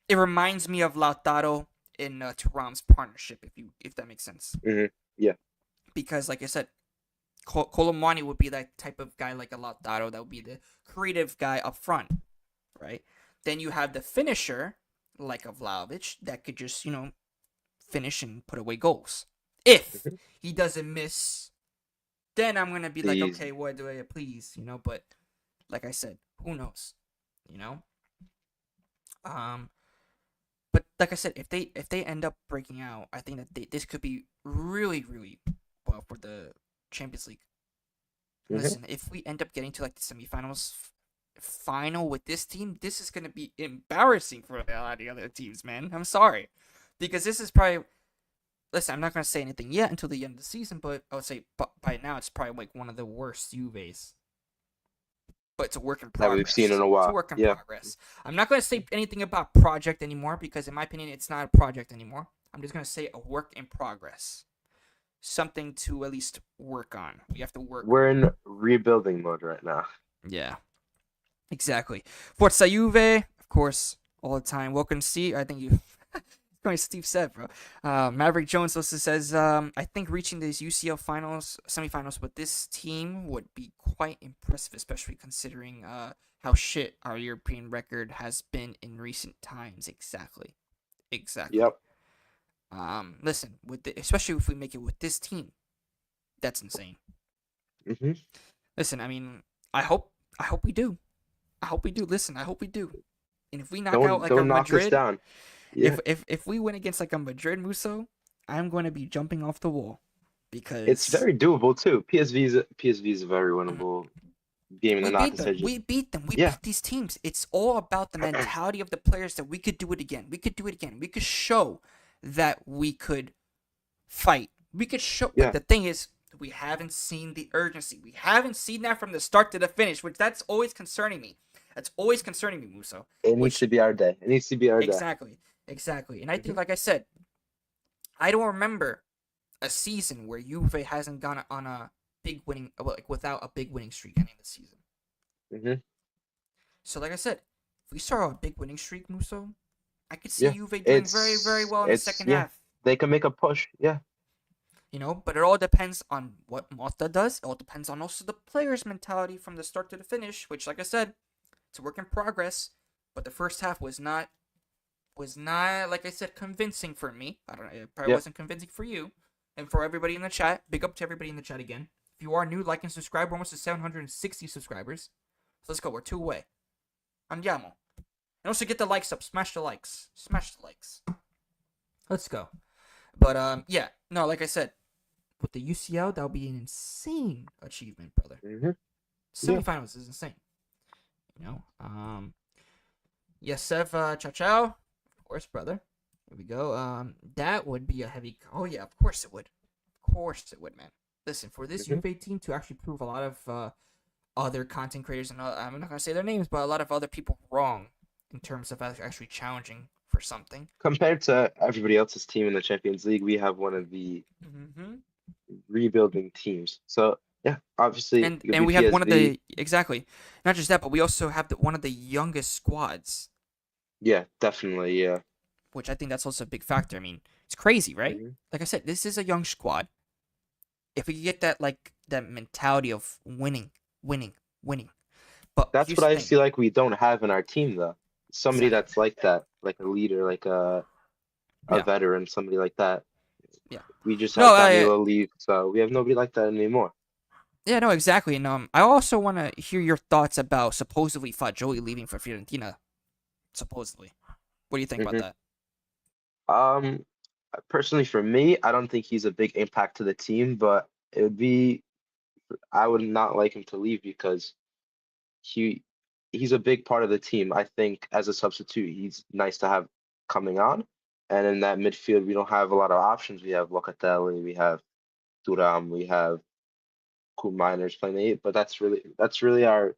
it reminds me of Lautaro in Thuram's partnership if that makes sense. Hmm. Yeah. Because like I said, Colomani would be that type of guy like a Lautaro that would be the creative guy up front, right? Then you have the finisher like a Vlahovic that could just finish and put away goals. If Hmm. he doesn't miss, then I'm gonna be like, He's okay, what do I please, But like I said, who knows, you know? Um, But like I said, if they end up breaking out, I think that this could be really really well for the Champions League. Hmm. Listen, if we end up getting to like the semifinals final with this team, this is gonna be embarrassing for a lot of the other teams, man. I'm sorry, because this is probably. Listen, I'm not gonna say anything yet until the end of the season, but I would say by now it's probably like one of the worst Juves. But it's a work in That we've seen in progress. a It's a while. work in Yeah. progress. I'm not gonna say anything about project anymore because in my opinion it's not a project anymore. I'm just gonna say a work in progress. Something to at least work on. We have to work We're on. in rebuilding mode right now. Yeah, exactly. Forza Juve, of course, all the time. Welcome, Steve. I think you. Going Steve said, bro. Maverick Jones also says, I think reaching these UCL semifinals with this team would be quite impressive, especially considering how shit our European record has been in recent times. Exactly. Exactly. Yep. Listen, especially if we make it with this team, that's insane. Hmm. Listen, I mean, I hope I hope we do. I hope we do. Listen, I hope we do. And if we knock out like a Don't knock us Madrid, down. Yeah. if we win against like a Madrid Muso, I'm going to be jumping off the wall It's because very doable too. PSV is a very mm, winnable game in the we knockout beat them. stages. We beat them. We Yeah. beat these teams. It's all about the mentality of the players that we could do it again. We could do it again. We could show that we could fight. We could show, but Yeah. the thing is, we haven't seen the urgency. We haven't seen that from the start to the finish, which that's always concerning me. That's always concerning me, Muso. It needs Which to be our day. It needs to be our day. exactly, exactly. And I Hmm. think, like I said, I don't remember a season where Juve hasn't gone on a big winning, like without a big winning streak ending the season. Hmm. So, like I said, if we start a big winning streak, Muso, I could see Yeah. Juve doing very, very well in the It's second yeah. half. They can make a push. Yeah. But it all depends on what Mota does. It all depends on also the player's mentality from the start to the finish, which, like I said, it's a work in progress. But the first half was not like I said convincing for me. I don't know. It probably Yeah. wasn't convincing for you, and for everybody in the chat. Big up to everybody in the chat again. If you are new, like and subscribe. We're almost to 760 subscribers. So let's go. We're 2 away. Andiamo. And also get the likes up. Smash the likes. Smash the likes. Let's go. But yeah. No, like I said, with the UCL, that would be an insane achievement, brother. Hmm. Yeah. Semifinals is insane. Yes, Sev, ciao ciao. Of course, brother. Here we go. That would be a heavy. Oh yeah, of course it would. Of course it would, man. Listen, for this Hmm. Juve team to actually prove a lot of other content creators and I'm not gonna say their names, but a lot of other people wrong in terms of actually challenging for something. Compared to everybody else's team in the Champions League, we have one of the Mm-hmm. rebuilding teams. So yeah, obviously And it'll and be we have one of PSV. the exactly, not just that, but we also have one of the youngest squads, Yeah, definitely. Yeah. which I think that's also a big factor. I mean, it's crazy, right? Hmm. Like I said, this is a young squad. If we get that mentality of winning, winning, winning. But That's here's what the I thing. feel like we don't have in our team though. Somebody Exactly. that's like that, like a leader, like a Yeah. veteran, somebody like that. Yeah. We just No, had Danilo leave, so we have nobody like that anymore. yeah, no, exactly. And I also want to hear your thoughts about supposedly Fagioli leaving for Fiorentina. Supposedly, what do you think about Hmm. that? Um, Personally for me, I don't think he's a big impact to the team, but it would be I would not like him to leave because he he's a big part of the team. I think as a substitute, he's nice to have coming on. And in that midfield, we don't have a lot of options. We have Locatelli, we have Thuram, we have Cool Miners playing the eight, but that's really our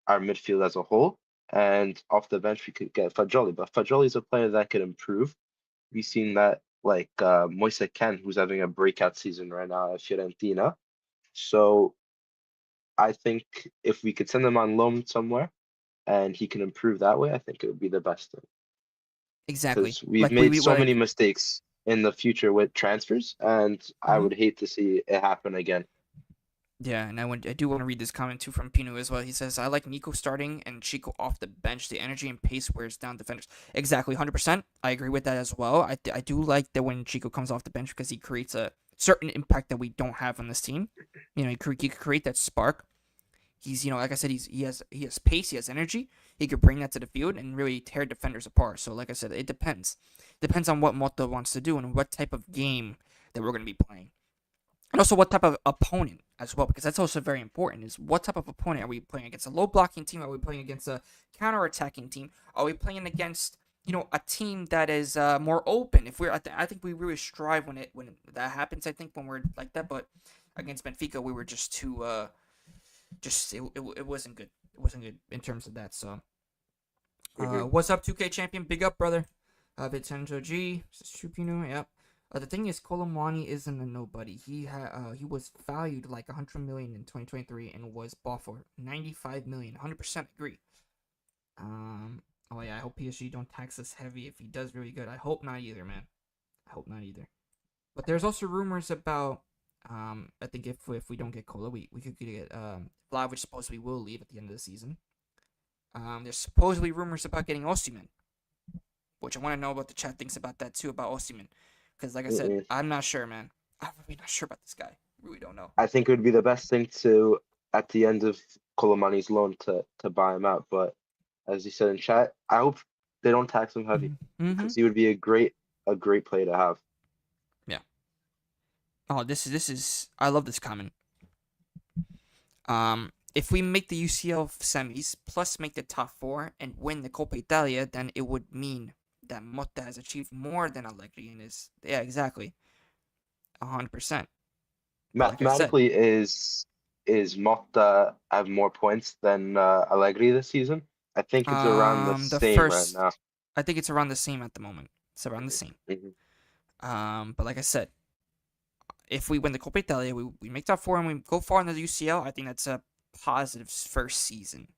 midfield as a whole. And off the bench, we could get Fagioli, but Fagioli is a player that could improve. We've seen that like Moise Ken, who's having a breakout season right now at Fiorentina. So I think if we could send him on loan somewhere and he can improve that way, I think it would be the best thing. Exactly. Because we've Like we, made we so many like. mistakes in the future with transfers, and I Mhm. would hate to see it happen again. Yeah, and I do want to read this comment too from Pino as well. He says, "I like Nico starting and Chico off the bench. The energy and pace wears down defenders." Exactly, 100%. I agree with that as well. I do like that when Chico comes off the bench because he creates a certain impact that we don't have on this team. He could create that spark. He's, like I said, he has pace, he has energy. He could bring that to the field and really tear defenders apart. So like I said, it depends on what Mota wants to do and what type of game that we're going to be playing, and also what type of opponent as well, because that's also very important. Is what type of opponent are we playing against? A low blocking team? Are we playing against a counter attacking team? Are we playing against a team that is more open? If I think we really strive when that happens. I think when we're like that, but against Benfica, we were just too it wasn't good. It wasn't good in terms of that. So, Hmm. what's up, 2K champion? Big up, brother. Vincenzo G. Chupino. Yep. The thing is, Colomwani isn't a nobody. He was valued like 100 million in 2023 and was bought for 95 million. 100% agree. Oh yeah, I hope PSG don't tax us heavy if he does really good. I hope not either, man. I hope not either. But there's also rumors about I think if we don't get Kolo, we could get Vlahovic supposedly will leave at the end of the season. There's supposedly rumors about getting Osimhen, which I want to know what the chat thinks about that too, about Osimhen. Because like I said, Mm-mm. I'm not sure, man. I'm really not sure about this guy. Really don't know. I think it would be the best thing to at the end of Colomani's loan to buy him out. But as you said in chat, I hope they don't tax him heavy Mm-hmm. because he would be a great player to have. Yeah. Oh, this is. I love this comment. If we make the UCL semis plus make the top four and win the Coppa Italia, then it would mean that Motta has achieved more than Allegri in his. Yeah, exactly, 100%. But like I said, Mathematically, is Motta have more points than Allegri this season? I think it's around the the same right first, now. I think it's around the same at the moment. It's around the Mhm, same. mhm, But like I said, if we win the Coppa Italia, we make top four and we go far in the UCL. I think that's a positive first season.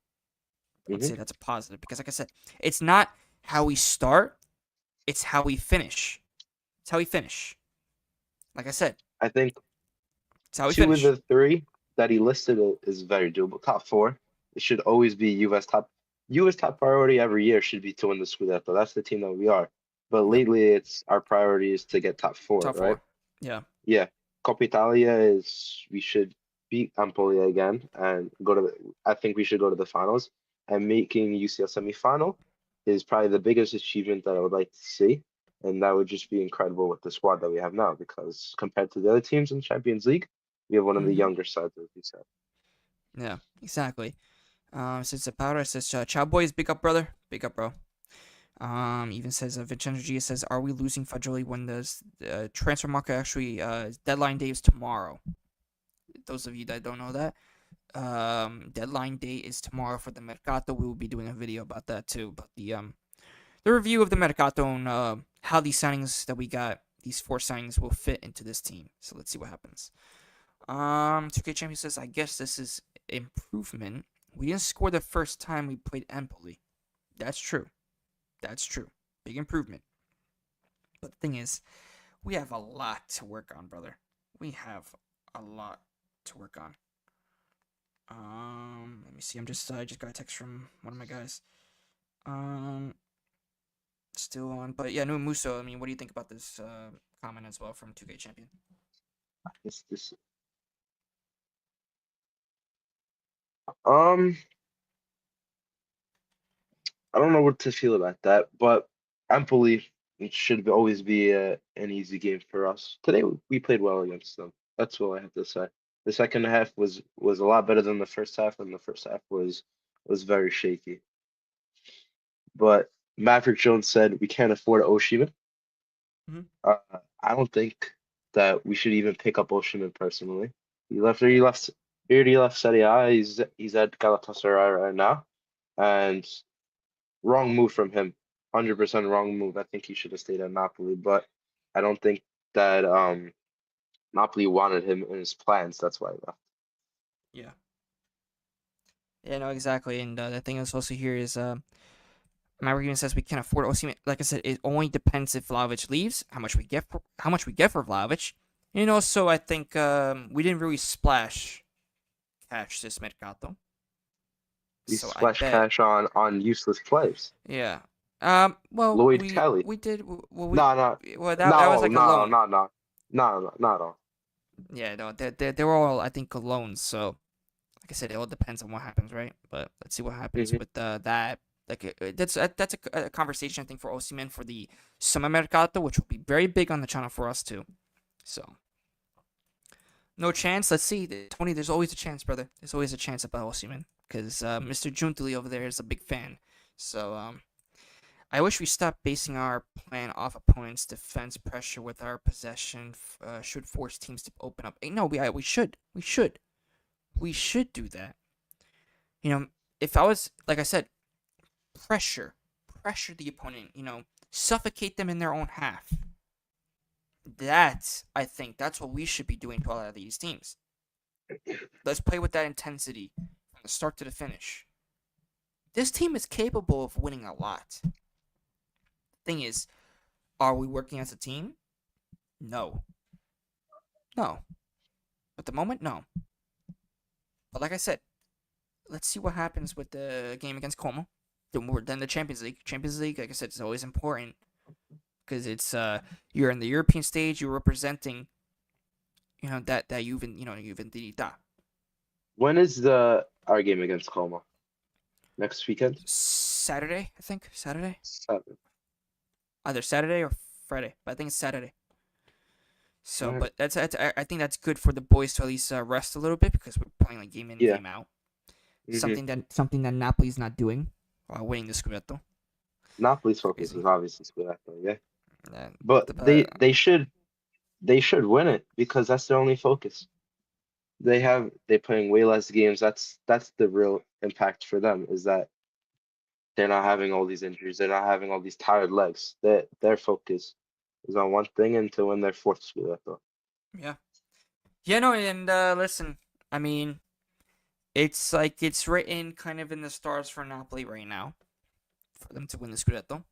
I would mhm. say that's a positive because, like I said, it's not how we start; it's how we finish. It's how we finish. Like I said, I think it's how we two of finish. the three that he listed is very doable. Top four, it should always be Juve's top. Juve's top priority every year should be to win the Scudetto. That's the team that we are. But Yep, lately, it's our priority is to get top four, top right? four. Yeah. Yeah. Coppa Italia is we should beat Empoli again and go to I think we should go to the finals. And making UCL semifinal is probably the biggest achievement that I would like to see. And that would just be incredible with the squad that we have now because compared to the other teams in the Champions League, we have one of the Mm-hmm. younger sides, as you said. Yeah. Exactly. Since the powder says, "Ciao boys, big up, brother, big up, bro." Even says Vincenzo G says, "Are we losing Fagioli when the transfer market actually deadline day is tomorrow?" Those of you that don't know that, deadline day is tomorrow for the Mercato. We will be doing a video about that too, but the review of the Mercato and how these signings that we got, these four signings, will fit into this team. So let's see what happens. 2K Champion says, "I guess this is improvement. We didn't score the first time we played Empoli. That's true. That's true. Big improvement. But the thing is, we have a lot to work on, brother. We have a lot to work on. Let me see. I just got a text from one of my guys. Um, Still on, but yeah, no Muso. I mean, what do you think about this comment as well from 2K Champion? This um I don't know what to feel about that, but Empoli should always be an easy game for us. Today we played well against them. That's all I have to say. The second half was a lot better than the first half, and the first half was very shaky. But Maverick Jones said we can't afford Oshiman. Mm-hmm. Uh, I don't think that we should even pick up Oshiman personally. He left. Yeah. He already left Serie A. He's at Galatasaray right now, and wrong move from him. 100% wrong move. I think he should have stayed at Napoli, but I don't think that Napoli wanted him in his plans. That's why he left. Yeah. Yeah, no, exactly. And the thing that's also here is Maverick even says we can't afford Osimhen. Like I said, it only depends if Vlahovic leaves, how much we get for Vlahovic. And also, I think we didn't really splash cash this Mercato. We So I splash bet, cash on useless players. yeah. Well, Lloyd we Kelly. we did well we No, no, well that was no, like a no, loan. no, no, no, no, not all. Yeah, no, they were all I think loans. So Like I said, it all depends on what happens, right? But let's see what happens Hmm. with that. Like that's a conversation I think for Osimhen for the summer mercato, which will be very big on the channel for us too. So no chance. Let's see, Tony. There's always a chance, brother. There's always a chance about Osimhen because Mr. Juntuli over there is a big fan. So I wish we stopped basing our plan off opponents' defense pressure with our possession. Should force teams to open up. No, we should do that. You know, if I was like I said, pressure the opponent. Suffocate them in their own half. I think that's what we should be doing to a lot of these teams. Let's play with that intensity from the start to the finish. This team is capable of winning a lot. Thing is, are we working as a team? No. No. At the moment, no. But like I said, let's see what happens with the game against Como. Then the Champions League. Champions League, like I said, is always important because it's you're in the European stage. You're representing, that Juventinita. When is our game against Como? Next weekend? Saturday, I think. Saturday. Seven. Either Saturday or Friday, but I think it's Saturday. So, Alright. but I think that's good for the boys to at least rest a little bit because we're playing like game in, Yeah. game out. Hmm. Something that Napoli's not doing while winning the Scudetto. Napoli's focus Crazy. is obviously Scudetto, yeah. And But they should win it because that's their only focus. They're playing way less games. That's the real impact for them is that they're not having all these injuries. They're not having all these tired legs. Their focus is on one thing and to win their fourth Scudetto. yeah, no, and listen, I mean, it's like it's written kind of in the stars for Napoli right now for them to win the Scudetto.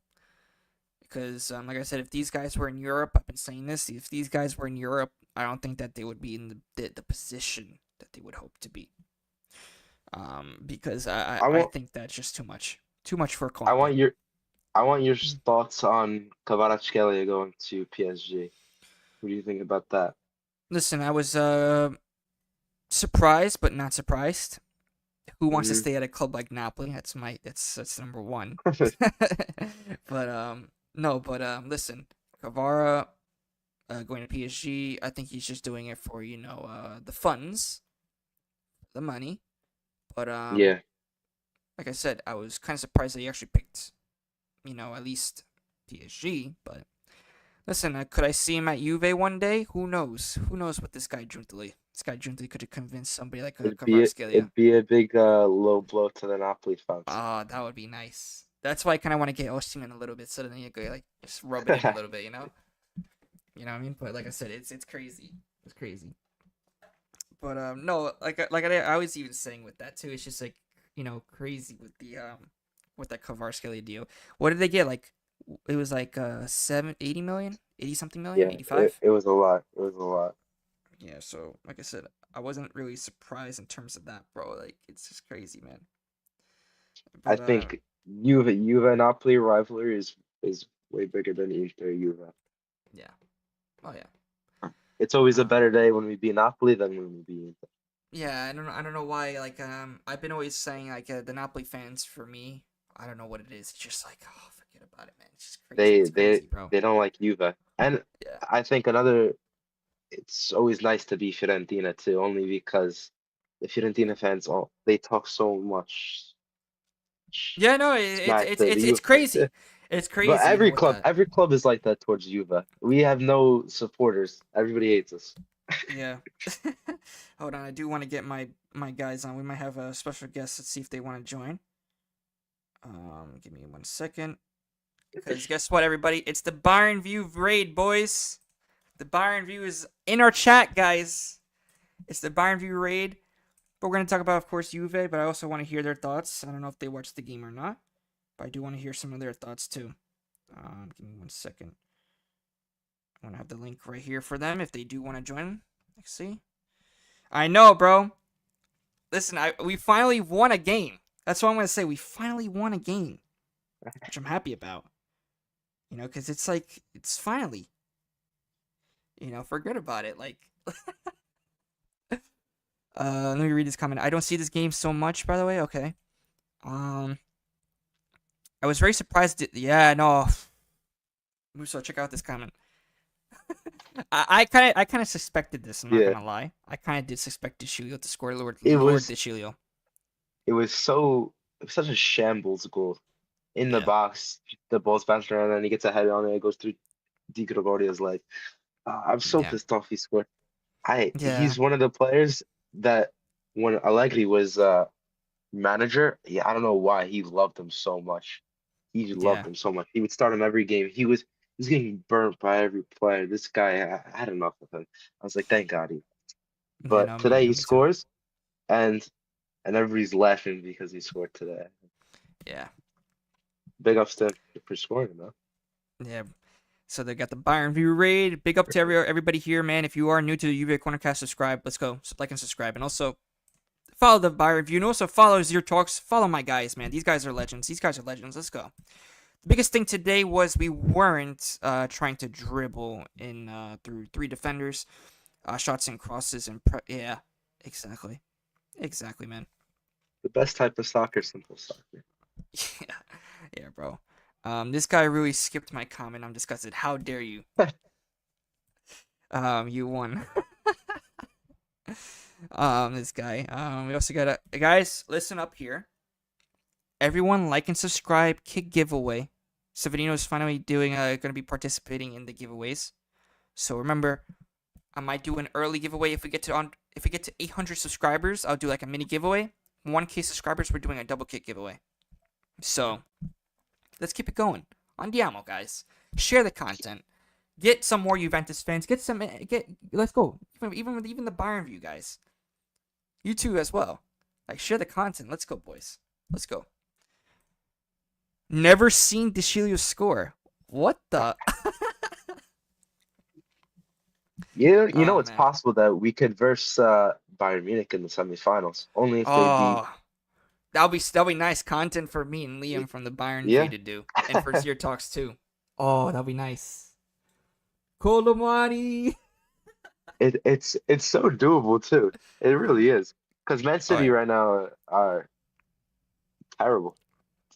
Because, like I said, if these guys were in Europe, I've been saying this. If these guys were in Europe, I don't think that they would be in the position that they would hope to be. Because I I want think that's just too much for I Conte. want your I want your thoughts on Kvaratskhelia going to PSG. What do you think about that? Listen, I was surprised, but not surprised. Who wants to Hmm. stay at a club like Napoli? That's number one. But no, but listen, Kavara going to PSG. I think he's just doing it for the funds, the money. But Yeah, like I said, I was kind of surprised that he actually picked at least PSG. But listen, could I see him at Juve one day? Who knows? Who knows what this guy Juntili? This guy Juntili could have convinced somebody like Kvaratskhelia. it'd be a big low blow to the Napoli fans. Oh, that would be nice. That's why I kind of want to get Osimhen a little bit, so then you could like just rub it in a little bit, You know what I mean? But like I said, it's crazy. It's crazy. But no, I was even saying with that too. It's just like crazy with the with that Kvaratskhelia deal. What did they get? Like it was like 80 million, 80 something million, Yeah, 85. it was a lot. It was a lot. Yeah. So like I said, I wasn't really surprised in terms of that, bro. Like it's just crazy, man. I But think Juve Napoli rivalry is way bigger than Inter Juve. yeah. Oh yeah. It's always a Um, better day when we beat Napoli than when we beat Inter. Yeah, I don't know why. Like, I've been always saying like the Napoli fans for me. I don't know what it is. It's just like, oh, forget about it, man. It's just crazy. They It's they crazy, bro. they don't like Juve, and Yeah. I think it's always nice to be Fiorentina too, only because the Fiorentina fans all they talk so much Yeah, no, smack to the it's Juve fans. crazy. It's But crazy, with that. every club is like that towards Juve. We have no supporters. Everybody hates us. Yeah. Hold on, I do want to get my guys on. We might have a special guest. Let's see if they want to join. Give me 1 second. Because guess what, everybody? It's the Bayern View raid, boys. The Bayern View is in our chat, guys. It's the Bayern View raid. But we're going to talk about, of course, Juve, but I also want to hear their thoughts. I don't know if they watched the game or not, but I do want to hear some of their thoughts too. Give me 1 second. I want to have the link right here for them if they do want to join. Let's see. I know, bro. Listen, we finally won a game. That's what I'm going to say. We finally won a game, which I'm happy about. Because it's like, it's finally. Forget about it. Like, Let me read this comment. I don't see this game so much, by the way. Okay. I was very surprised. Yeah, no. Muso, check out this comment. I kind of suspected this. I'm not Yeah, gonna lie. I kind of did suspect Deschilio to score, it Lord was Deschilio. it was such a shambles goal in the Yeah, box. The ball's bounced around and then he gets a head on it. It goes through Di Gregorio's leg. I'm so yeah, pissed off he scored. yeah, He's one of the players that when Allegri was manager, yeah, I don't know why he loved him so much. He loved yeah, him so much. He would start him every game. He was getting burnt by every player. This guy, I had enough of him. I was like, thank God he. yeah. But No, today he me too. scores, and everybody's laughing because he scored today. Yeah, Big ups to him for scoring, though. yeah. So they got the Bayern view raid. Big up to everybody here, man. If you are new to the UVA Cornercast, subscribe. Let's go. Like and subscribe. And also follow the Bayern view. And also follow Zero Talks. Follow my guys, man. These guys are legends. These guys are legends. Let's go. The biggest thing today was we weren't trying to dribble in through three defenders. Shots and crosses and yeah, exactly. Exactly, man. The best type of soccer, simple soccer. Yeah. Yeah, bro. This guy really skipped my comment. I'm disgusted. How dare you? You won. This guy. We also got guys, listen up here. Everyone like and subscribe. Kick giveaway. Severino is finally going to be participating in the giveaways. So remember, I might do an early giveaway if we get to 800 subscribers. I'll do like a mini giveaway. 1K subscribers, we're doing a double kick giveaway. So let's keep it going. Andiamo, guys. Share the content. Get some more Juventus fans. Let's go. Even the Bayern view guys. You too as well. Like share the content. Let's go, boys. Let's go. Never seen Deschilio score. What the? You know Oh it's man. possible that we could verse Bayern Munich in the semifinals, only if they beat. Oh, that'll be nice content for me and Liam from the Bayern view Yeah. to do, and for Zier Talks too. Oh, that'll be nice. Kolo. It's so doable too. It really is. Because Man Oh City yeah. right now are terrible.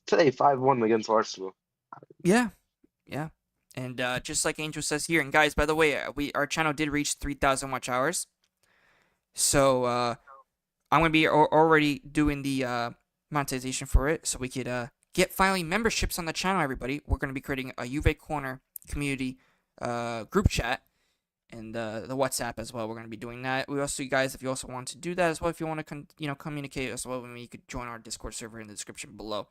Today 5-1 against Arsenal. Yeah. Yeah. And just like Angel says here, and guys, by the way, our channel did reach 3,000 watch hours. So I'm gonna be already doing the monetization for it, so we could get finally memberships on the channel. Everybody, we're gonna be creating a Juve Corner community group chat and the WhatsApp as well. We're gonna be doing that. We also, you guys, if you also want to do that as well, if you want to communicate as well with me, you could join our Discord server in the description below.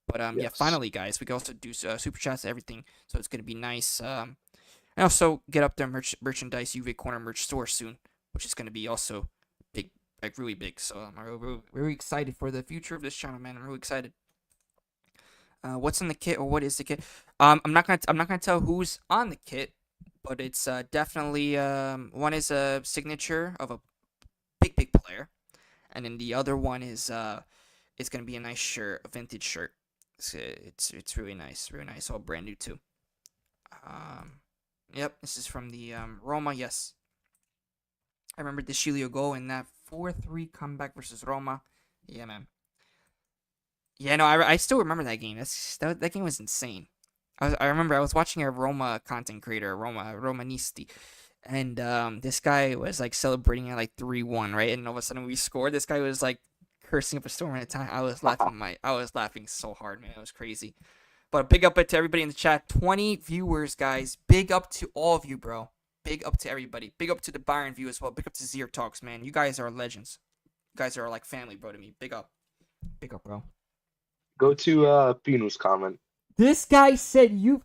But yeah, Yes. finally, guys, we can also do super chats, everything. So it's gonna be nice. And also get up their merchandise UV Corner merch store soon, which is gonna be also big, like really big. So I'm really excited for the future of this channel, man. I'm really excited. What's in the kit or what is the kit? I'm not gonna tell who's on the kit, but it's definitely one is a signature of a big player, and then the other one is it's gonna be a nice shirt, a vintage shirt. It's really nice, all brand new too. Yep, this is from the Roma. Yes, I remember the Deschilio goal in that 4-3 comeback versus Roma. Yeah, man. Yeah, no, I still remember that game. That game was insane. I remember I was watching a Roma content creator, Romanisti, and this guy was like celebrating at like 3-1, right? And all of a sudden we scored. This guy was like cursing up a storm at the time. I was laughing so hard, man. It was crazy. But big up to everybody in the chat. 20 viewers, guys. Big up to all of you, bro. Big up to everybody. Big up to the Bayern view as well. Big up to Zier Talks, man. You guys are legends. You guys are like family, bro, to me. Big up. Big up, bro. Go to Pinu's comment. This guy said you.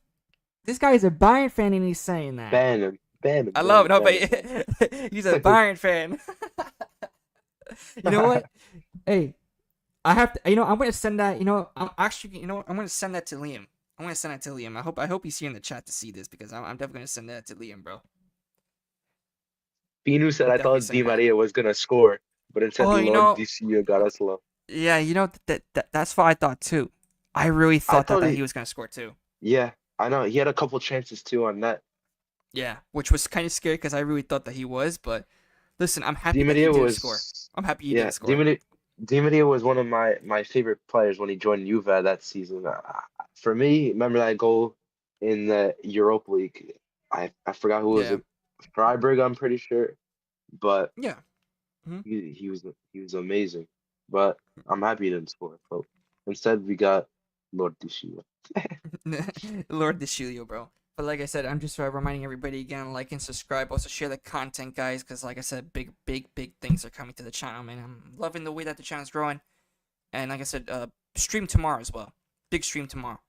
This guy is a Bayern fan and he's saying that. Ban him. Ban him. I Ban love him, no, ban but he's a Bayern fan. You know what? Hey, I have to. You know, I'm gonna send that. You know, I'm actually. You know, I'm gonna send that to Liam. I'm gonna send that to Liam. I hope he's here in the chat to see this because I'm definitely gonna send that to Liam, bro. Pinu said I'm I definitely thought Di sending that. Maria was gonna score, but instead Oh, you Lord know, DCU got us low. yeah, you know that's what I thought too. I really I thought thought that he was gonna score too. yeah, I know. He had a couple chances too on net. Yeah, which was kind of scary because I really thought that he was. But listen, I'm happy Di that he Maria did score. I'm happy he Yeah, didn't score. Di Maria was one of my favorite players when he joined Juve that season. For me, remember that goal in the Europa League? I forgot who was Yeah. it. Freiburg, I'm pretty sure, but Yeah. Hmm. he was amazing. But I'm happy he didn't score. But instead, we got Lord Dishio. Lord Deschilio, bro. But like I said, I'm just reminding everybody again, like and subscribe. Also share the content, guys, because like I said, big things are coming to the channel, man. I'm loving the way that the channel's growing. And like I said, stream tomorrow as well. Big stream tomorrow.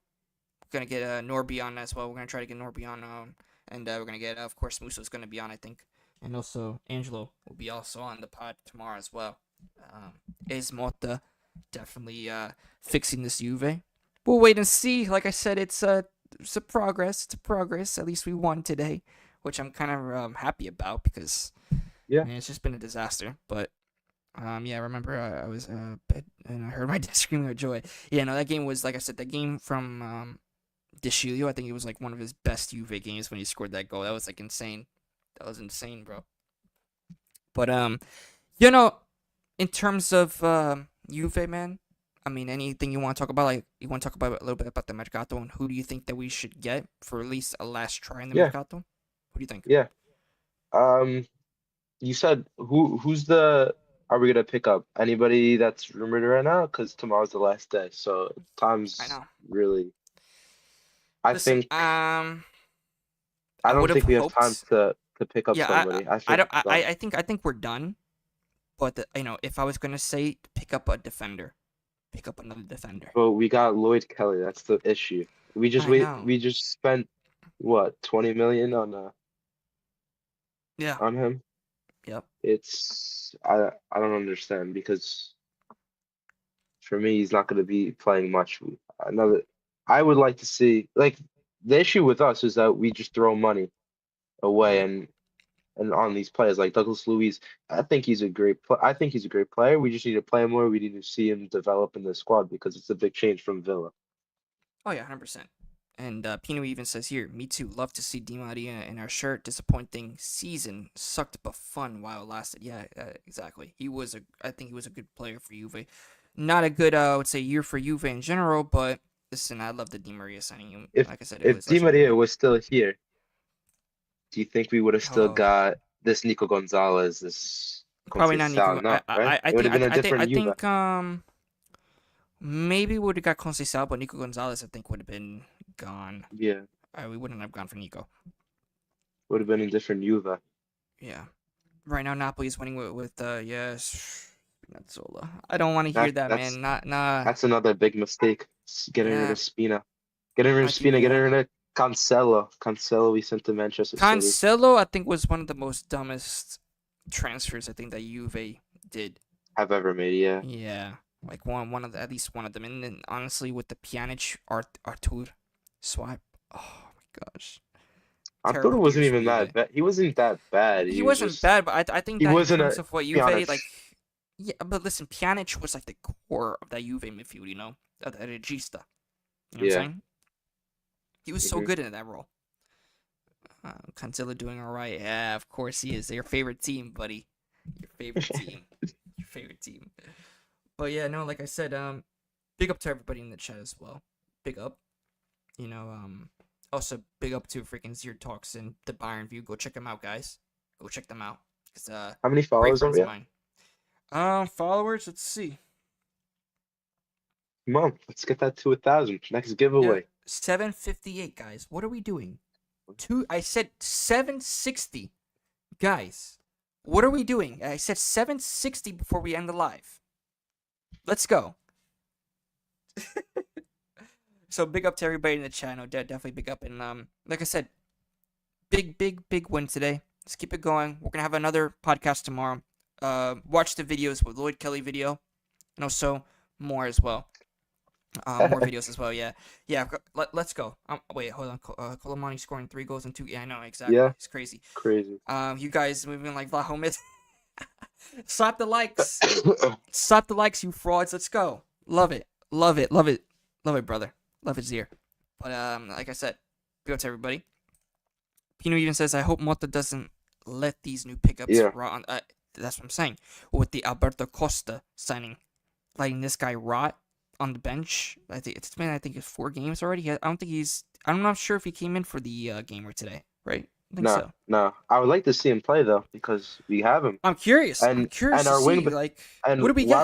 We're gonna get Norby on as well. We're gonna try to get Norby on, and we're gonna get, of course, Musso's gonna be on, I think, and also Angelo will be also on the pod tomorrow as well. Is Mota definitely fixing this Juve? We'll wait and see. Like I said, it's a progress. It's a progress. At least we won today, which I'm kind of happy about because Yeah, man, it's just been a disaster. But yeah, I remember I was bed and I heard my dad screaming with joy. Yeah, no, that game was like I said, that game from Deschilio. I think it was like one of his best Juve games when he scored that goal. That was like insane. That was insane, bro. But you know, in terms of Juve, man. I mean, anything you want to talk about? Like, you want to talk about a little bit about the Mercato and who do you think that we should get for at least a last try in the yeah, Mercato? What do you think? yeah. Um, you said who's the are we gonna pick up? Anybody that's rumored right now? Because tomorrow's the last day, so I time's know. really. I Listen, think I I don't would have think we have time hoped. to pick up Yeah, somebody. I think we're done. I think we're done. But if I was gonna say pick up a defender, pick up another defender. But we got Lloyd Kelly. That's the issue. I know. We just spent what 20 million Yeah. on him. Yep. I don't understand because for me he's not going to be playing much. Another I would like to see like the issue with us is that we just throw money away Yeah. and on these players like Douglas Luiz. I think he's a great player. We just need to play him more. We need to see him develop in the squad because it's a big change from Villa. Oh yeah, 100%. And Pino even says here, me too. Love to see Di Maria in our shirt. Disappointing season, sucked but fun while it lasted. Yeah, exactly. I think he was a good player for Juve. Not a good, I would say, year for Juve in general. But listen, I love the Di Maria signing. If Like I said, it if was Di Maria legendary. was still here, do you think we would have still Oh, got this Nico Gonzalez, this probably not Conceição? Nico. No, right? It would have been a different Juve. Maybe we would have got Conceição, but Nico Gonzalez, I think, would have been gone. Yeah, We wouldn't have gone for Nico. would have been a different Juve. Yeah. Right now, Napoli is winning with yes, Spinazzola. I don't want to hear That that, that's man. Not nah. that's another big mistake. Getting rid Yeah, of Spina. Getting rid of like Spina, getting rid of Cancelo. Cancelo we sent to Manchester City. Cancelo, I think was one of the most dumbest transfers I think that Juve did. Have ever made, yeah. Yeah, like one of at least one of them. And then honestly, with the Pjanic Artur swap, oh my gosh, Arturo terrible wasn't years for even that Juve. bad. He wasn't that bad. He He was wasn't just bad, but I think he that in wasn't terms a of what to be Juve like, honest. yeah. But listen, Pjanic was like the core of that Juve midfield. Of the regista. You know what I'm Yeah. saying? He was so hmm good in that role. Cancelo doing all right. Yeah, of course he is. Your favorite team, buddy. Your favorite team. Your favorite team. But yeah, no, like I said, big up to everybody in the chat as well. Big up. Also big up to freaking Zier Talks and the Bayern View. Go check them out, guys. Go check them out. It's How many great followers are friends we of at? mine. Followers, let's see. Come on, let's get that to 1,000. Next Yeah, giveaway. 758, guys. What are we doing? I said 760. Guys, what are we doing? I said 760 before we end the live. Let's go. So big up to everybody in the channel. Definitely big up. And like I said, big win today. Let's keep it going. We're gonna have another podcast tomorrow. Watch the videos with Lloyd Kelly video, and also more as well. More videos as well. Yeah. Let's go. Wait, hold on. Colomani scoring 3 goals and 2. Yeah, I know exactly. Yeah, It's crazy. crazy. You guys moving like Vlahomis. Slap the likes. Slap the likes, you frauds. Let's go. Love it. Love it. Love it. Love it, brother. Love his ear. But like I said, big up to everybody. Pino even says, I hope Mota doesn't let these new pickups Yeah. rot on. that's what I'm saying. With the Alberto Costa signing, letting this guy rot on the bench. I think it's been 4 games already. I don't think he's. I'm not sure if he came in for the gamer today. Right? I think No, so. no. I would like to see him play though because we have him, I'm curious. I'm curious and to our see like what and do we get?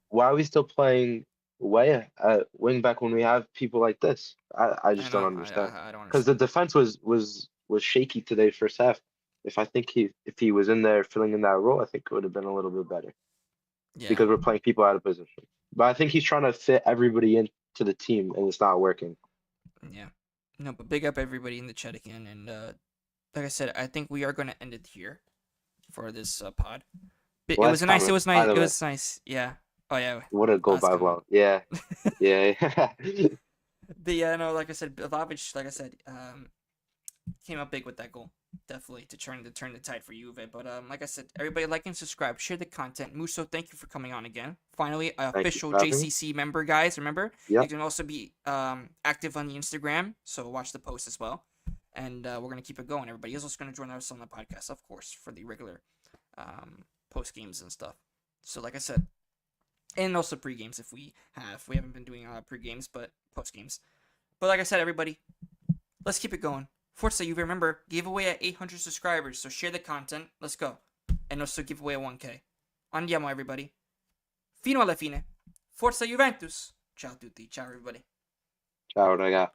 why are we still playing way at wing back when we have people like this? I I just don't know. understand. I don't Because the understand. defense was shaky today first half. I think if he was in there filling in that role, I think it would have been a little bit better Yeah. because we're playing people out of position. But I think he's trying to fit everybody into the team and it's not working. Yeah. No, but big up everybody in the chat again, and like I said, I think we are gonna end it here for this pod. It was Last nice. It comment, was nice. by the It way. was nice. Yeah. Oh yeah. What a go Last by comment. well. Yeah. Yeah. But yeah, no, like I said, Vlahovic, like I said, came up big with that goal. Definitely to turn the tide for Juve. But like I said, everybody like and subscribe, share the content. Muso, thank you for coming on again. Finally, Thank you official for having me. JCC member, guys. Remember, you Yep. can also be active on the Instagram, so watch the post as well. And we're gonna keep it going. Everybody is also gonna join us on the podcast, of course, for the regular post games and stuff. So like I said, and also pre games if we have. We haven't been doing pre games, but post games. But like I said, everybody, let's keep it going. Forza, you remember, giveaway at 800 subscribers, so share the content. Let's go. And also giveaway at 1K. Andiamo, everybody. Fino alla fine. Forza Juventus. Ciao tutti. Ciao, everybody. Ciao, raga.